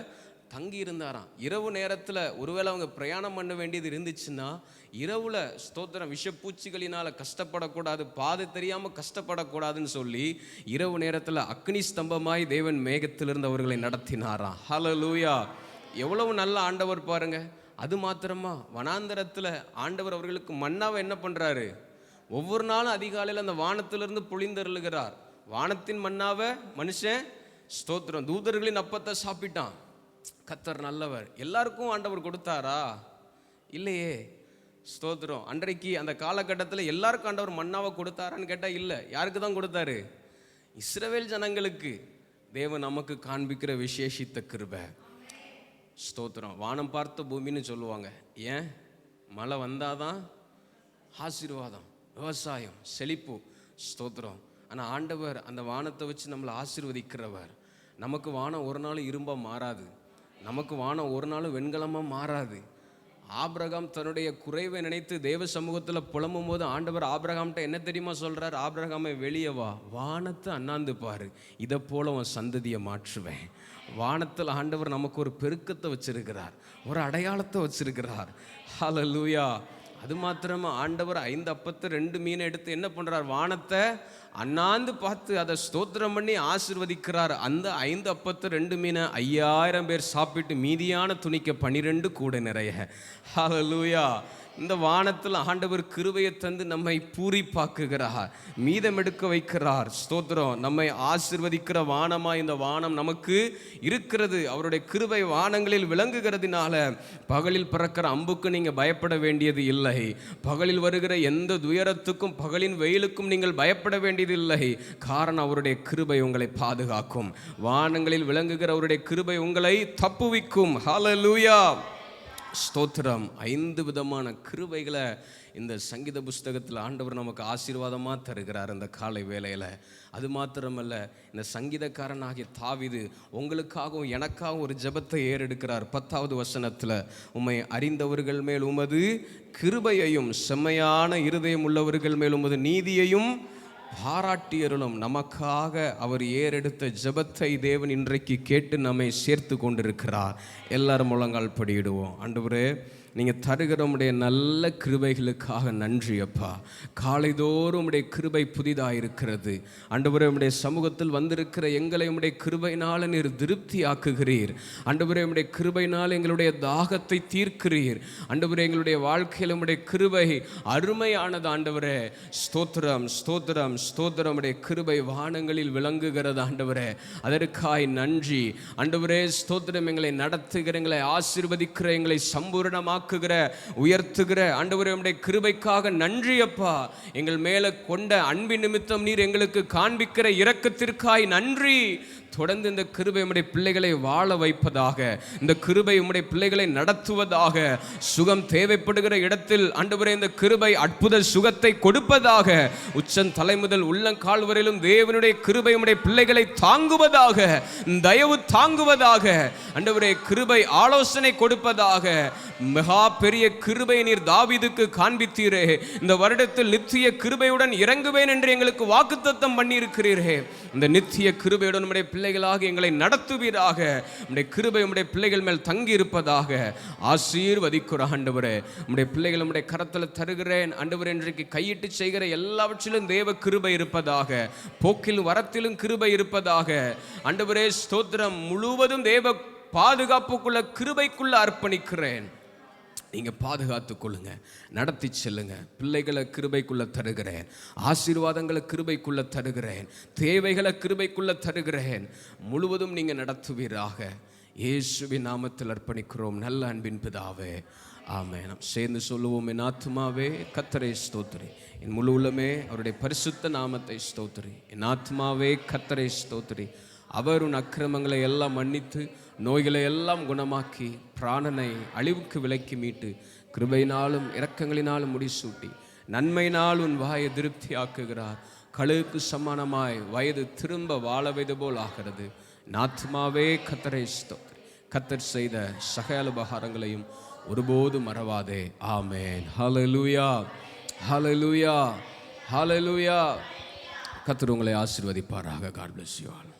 தங்கி இருந்தாராம். இரவு நேரத்தில் ஒருவேளை அவங்க பிரயாணம் பண்ண வேண்டியது இருந்துச்சுன்னா, இரவுல ஸ்தோத்திரம் விஷப்பூச்சிகளினால் கஷ்டப்படக்கூடாது, பாதை தெரியாமல் கஷ்டப்படக்கூடாதுன்னு சொல்லி இரவு நேரத்தில் அக்னி ஸ்தம்பமாய் தேவன் மேகத்திலிருந்து அவர்களை நடத்தினாராம். ஹல்லேலூயா, எவ்வளவு நல்ல ஆண்டவர் பாருங்க. அது மாத்திரமா, வனாந்தரத்தில் ஆண்டவர் அவர்களுக்கு மன்னாவை என்ன பண்ணுறாரு? ஒவ்வொரு நாளும் அதிகாலையில் அந்த வானத்திலிருந்து பொழிந்தருளுகிறார். வானத்தின் மன்னாவை மனுஷன் ஸ்தோத்திரம் தூதர்களின் அப்பத்தை சாப்பிட்டான். கர்த்தர் நல்லவர். எல்லாருக்கும் ஆண்டவர் கொடுத்தாரா? இல்லையே. ஸ்தோத்திரம். அன்றைக்கு அந்த காலகட்டத்தில் எல்லாருக்கும் ஆண்டவர் மன்னாவை கொடுத்தாரான்னு கேட்டால் இல்லை. யாருக்கு தான் கொடுத்தாரு? இஸ்ரவேல் ஜனங்களுக்கு. தேவன் நமக்கு காண்பிக்கிற விசேஷித்த கிருபை. ஸ்தோத்திரம். வானம் பார்த்த பூமின்னு சொல்லுவாங்க. ஏன்? மழை வந்தாதான் ஆசீர்வாதம், விவசாயம், செழிப்பு. ஸ்தோத்திரம். ஆனால் ஆண்டவர் அந்த வானத்தை வச்சு நம்மளை ஆசீர்வதிக்கிறவர். நமக்கு வானம் ஒரு நாள் இரும்பாக மாறாது, நமக்கு வானம் ஒரு நாள் வெண்கலமாக மாறாது. ஆபிரகாம் தன்னுடைய குறைவை நினைத்து தேவ சமூகத்தில் புலம்பும் போது ஆண்டவர் ஆபிரகாம்கிட்ட என்ன தெரியுமா சொல்கிறார்? ஆபிரகாமை வெளியே வா, வானத்தை அண்ணாந்து பாரு, இதை போல உன் சந்ததியை மாற்றுவேன். வானத்தில் ஆண்டவர் நமக்கு ஒரு பெருக்கத்தை வச்சிருக்கிறார், ஒரு அடையாளத்தை வச்சிருக்கிறார். ஹல்லேலூயா. அது மாத்திரமா ஆண்டவர் 5 அப்பத்தை 2 மீனை எடுத்து என்ன பண்ணுறார்? வானத்தை அண்ணாந்து பார்த்து அதை ஸ்தோத்திரம் பண்ணி ஆசீர்வதிக்கிறார். அந்த 5 அப்பத்தை 2 மீனை 5000 பேர் சாப்பிட்டு மீதியான துணிக்க 12 கூட நிறைய. ஹல்லேலூயா. இந்த வானத்தில் ஆண்டவர் கிருபையை தந்து நம்மை பூரிப்பாக்குகிறார், மீதம் எடுக்க வைக்கிறார். ஸ்தோத்திரம். நம்மை ஆசீர்வதிக்கிற வானமாக இந்த வானம் நமக்கு இருக்கிறது. அவருடைய கிருபை வானங்களில் விளங்குகிறதுனால பகலில் பிறக்கிற அம்புக்கு நீங்கள் பயப்பட வேண்டியது இல்லை. பகலில் வருகிற எந்த துயரத்துக்கும் பகலின் வெயிலுக்கும் நீங்கள் பயப்பட வேண்டியது இல்லை. காரணம், அவருடைய கிருபை உங்களை பாதுகாக்கும். வானங்களில் விளங்குகிற அவருடைய கிருபை உங்களை தப்புவிக்கும். ஹல்லேலூயா. ஸ்தோத்திரம். 5 விதமான கிருபைகளை இந்த சங்கீத புஸ்தகத்தில் ஆண்டவர் நமக்கு ஆசீர்வாதமாக தருகிறார் இந்த காலை வேளையில். அது மாத்திரமல்ல, இந்த சங்கீதக்காரனாகிய தாவீது உங்களுக்காகவும் எனக்காகவும் ஒரு ஜெபத்தை ஏறெடுக்கிறார். 10வது வசனத்தில், உம்மை அறிந்தவர்கள் மேல் உமது கிருபையையும் செம்மையான இருதயம் உள்ளவர்கள் மேல் உமது நீதியையும் பாராட்டியருளும். நமக்காக அவர் ஏறெடுத்த ஜெபத்தை தேவன் இன்றைக்கு கேட்டு நம்மை சேர்த்து கொண்டிருக்கிறார். எல்லாரும் முழங்கால் படியிடுவோம். ஆண்டவரே, நீங்கள் தருகிற உம்முடைய நல்ல கிருபைகளுக்காக நன்றி அப்பா. காலைதோறும் உம்முடைய கிருபை புதிதாக இருக்கிறது. ஆண்டவரே, உம்முடைய சமூகத்தில் வந்திருக்கிற எங்களை உம்முடைய கிருபையினால் நீர் திருப்தி ஆக்குகிறீர். ஆண்டவரே, உம்முடைய கிருபையினால் எங்களுடைய தாகத்தை தீர்க்கிறீர். ஆண்டவரே, எங்களுடைய வாழ்க்கையில் உம்முடைய கிருபை அருமையானது. ஆண்டவரே, ஸ்தோத்திரம் ஸ்தோத்திரம் ஸ்தோத்திரம். உம்முடைய கிருபை வானங்களில் விளங்குகிறது. ஆண்டவரே, அதற்காய் நன்றி. ஆண்டவரே, ஸ்தோத்திரம். எங்களை நடத்துகிற, எங்களை ஆசீர்வதிக்கிற, எங்களை சம்பூர்ணமாக உயர்த்துகிற ஆண்டவரே, உம்முடைய கிருபைக்காக நன்றி அப்பா. எங்கள் மேல கொண்ட அன்பின் நிமித்தம் நீர் எங்களுக்கு காண்பிக்கிற இரக்கத்திற்காய் நன்றி. தொடர்ந்து இந்த கிருபை உம்முடைய பிள்ளைகளை வாழ வைப்பதாக, இந்த கிருபை உம்முடைய பிள்ளைகளை நடத்துவதாக. சுகம் தேவைப்படுகிற இடத்தில் ஆண்டவரே, இந்த கிருபை அற்புத சுகத்தை கொடுப்பதாக. உச்சம் தலை முதல் உள்ளங்கால் வரையிலும் தேவனுடைய கிருபை உம்முடைய பிள்ளைகளை தாங்குவதாக, தயவு தாங்குவதாக. ஆண்டவரே, கிருபை ஆலோசனை கொடுப்பதாக. மகா பெரிய கிருபை நீர் தாவீதுக்கு காண்பித்தீரே. இந்த வருடத்தில் நித்திய கிருபையுடன் இறங்குவேன் என்று எங்களுக்கு வாக்குத்தத்தம் பண்ணி இருக்கிறீரே. இந்த நித்திய கிருபையுடன் நம்முடைய பிள்ளைகளாக எங்களை நடத்துவீராக. நம்முடைய கிருபை நம்முடைய பிள்ளைகள் மேல் தங்கி இருப்பதாக. ஆசீர்வதிக்கிற ஆண்டவரே, நம்முடைய பிள்ளைகள் நம்முடைய கரத்தில் தருகிறேன். ஆண்டவரே, இன்றைக்கு கையிட்டு செய்கிற எல்லாவற்றிலும் தேவ கிருபை இருப்பதாக. போக்கிலும் வரத்திலும் கிருபை இருப்பதாக. ஆண்டவரே, ஸ்தோத்திரம். முழுவதும் தேவ பாதுகாப்புக்குள்ள கிருபைக்குள்ள அர்ப்பணிக்கிறேன். நீங்க பாதுகாத்து கொள்ளுங்க, நடத்தி செல்லுங்க. பிள்ளைகளை கிருபைக்குள்ள தருகிறேன், ஆசீர்வாதங்களை கிருபைக்குள்ள தருகிறேன், தேவைகளை கிருபைக்குள்ள தருகிறேன். முழுவதும் நீங்க நடத்துவீராக. இயேசுவின் நாமத்தில் அர்ப்பணிக்கிறோம் நல்ல அன்பின் பிதாவே, ஆமென். நாம் சேர்ந்து சொல்லுவோம். என் ஆத்மாவே கர்த்தரை ஸ்தோத்திரி, என் முழு உள்ளமே அவருடைய பரிசுத்த நாமத்தை ஸ்தோத்திரி. என் ஆத்மாவே கர்த்தரை ஸ்தோத்திரி. அவர் உன் அக்கிரமங்களை எல்லாம் மன்னித்து நோய்களை எல்லாம் குணமாக்கி பிராணனை அழிவுக்கு விலக்கி மீட்டு கிருபையினாலும் இரக்கங்களினாலும் முடிசூட்டி நன்மையினால் உன் வாயை திருப்தி ஆக்குகிறார். கழுகுக்கு சமானமாய் வயது திரும்ப வாழவது போல் ஆகிறது. நாத்மாவே கர்த்தரை ஸ்தோத்திரி. கர்த்தர் செய்த சகல உபகாரங்களையும் ஒருபோதும் மறவாதே. ஆமென். ஹல்லேலூயா, ஹல்லேலூயா, ஹல்லேலூயா. கர்த்தர் உங்களை ஆசீர்வதிப்பாராக. God bless you all.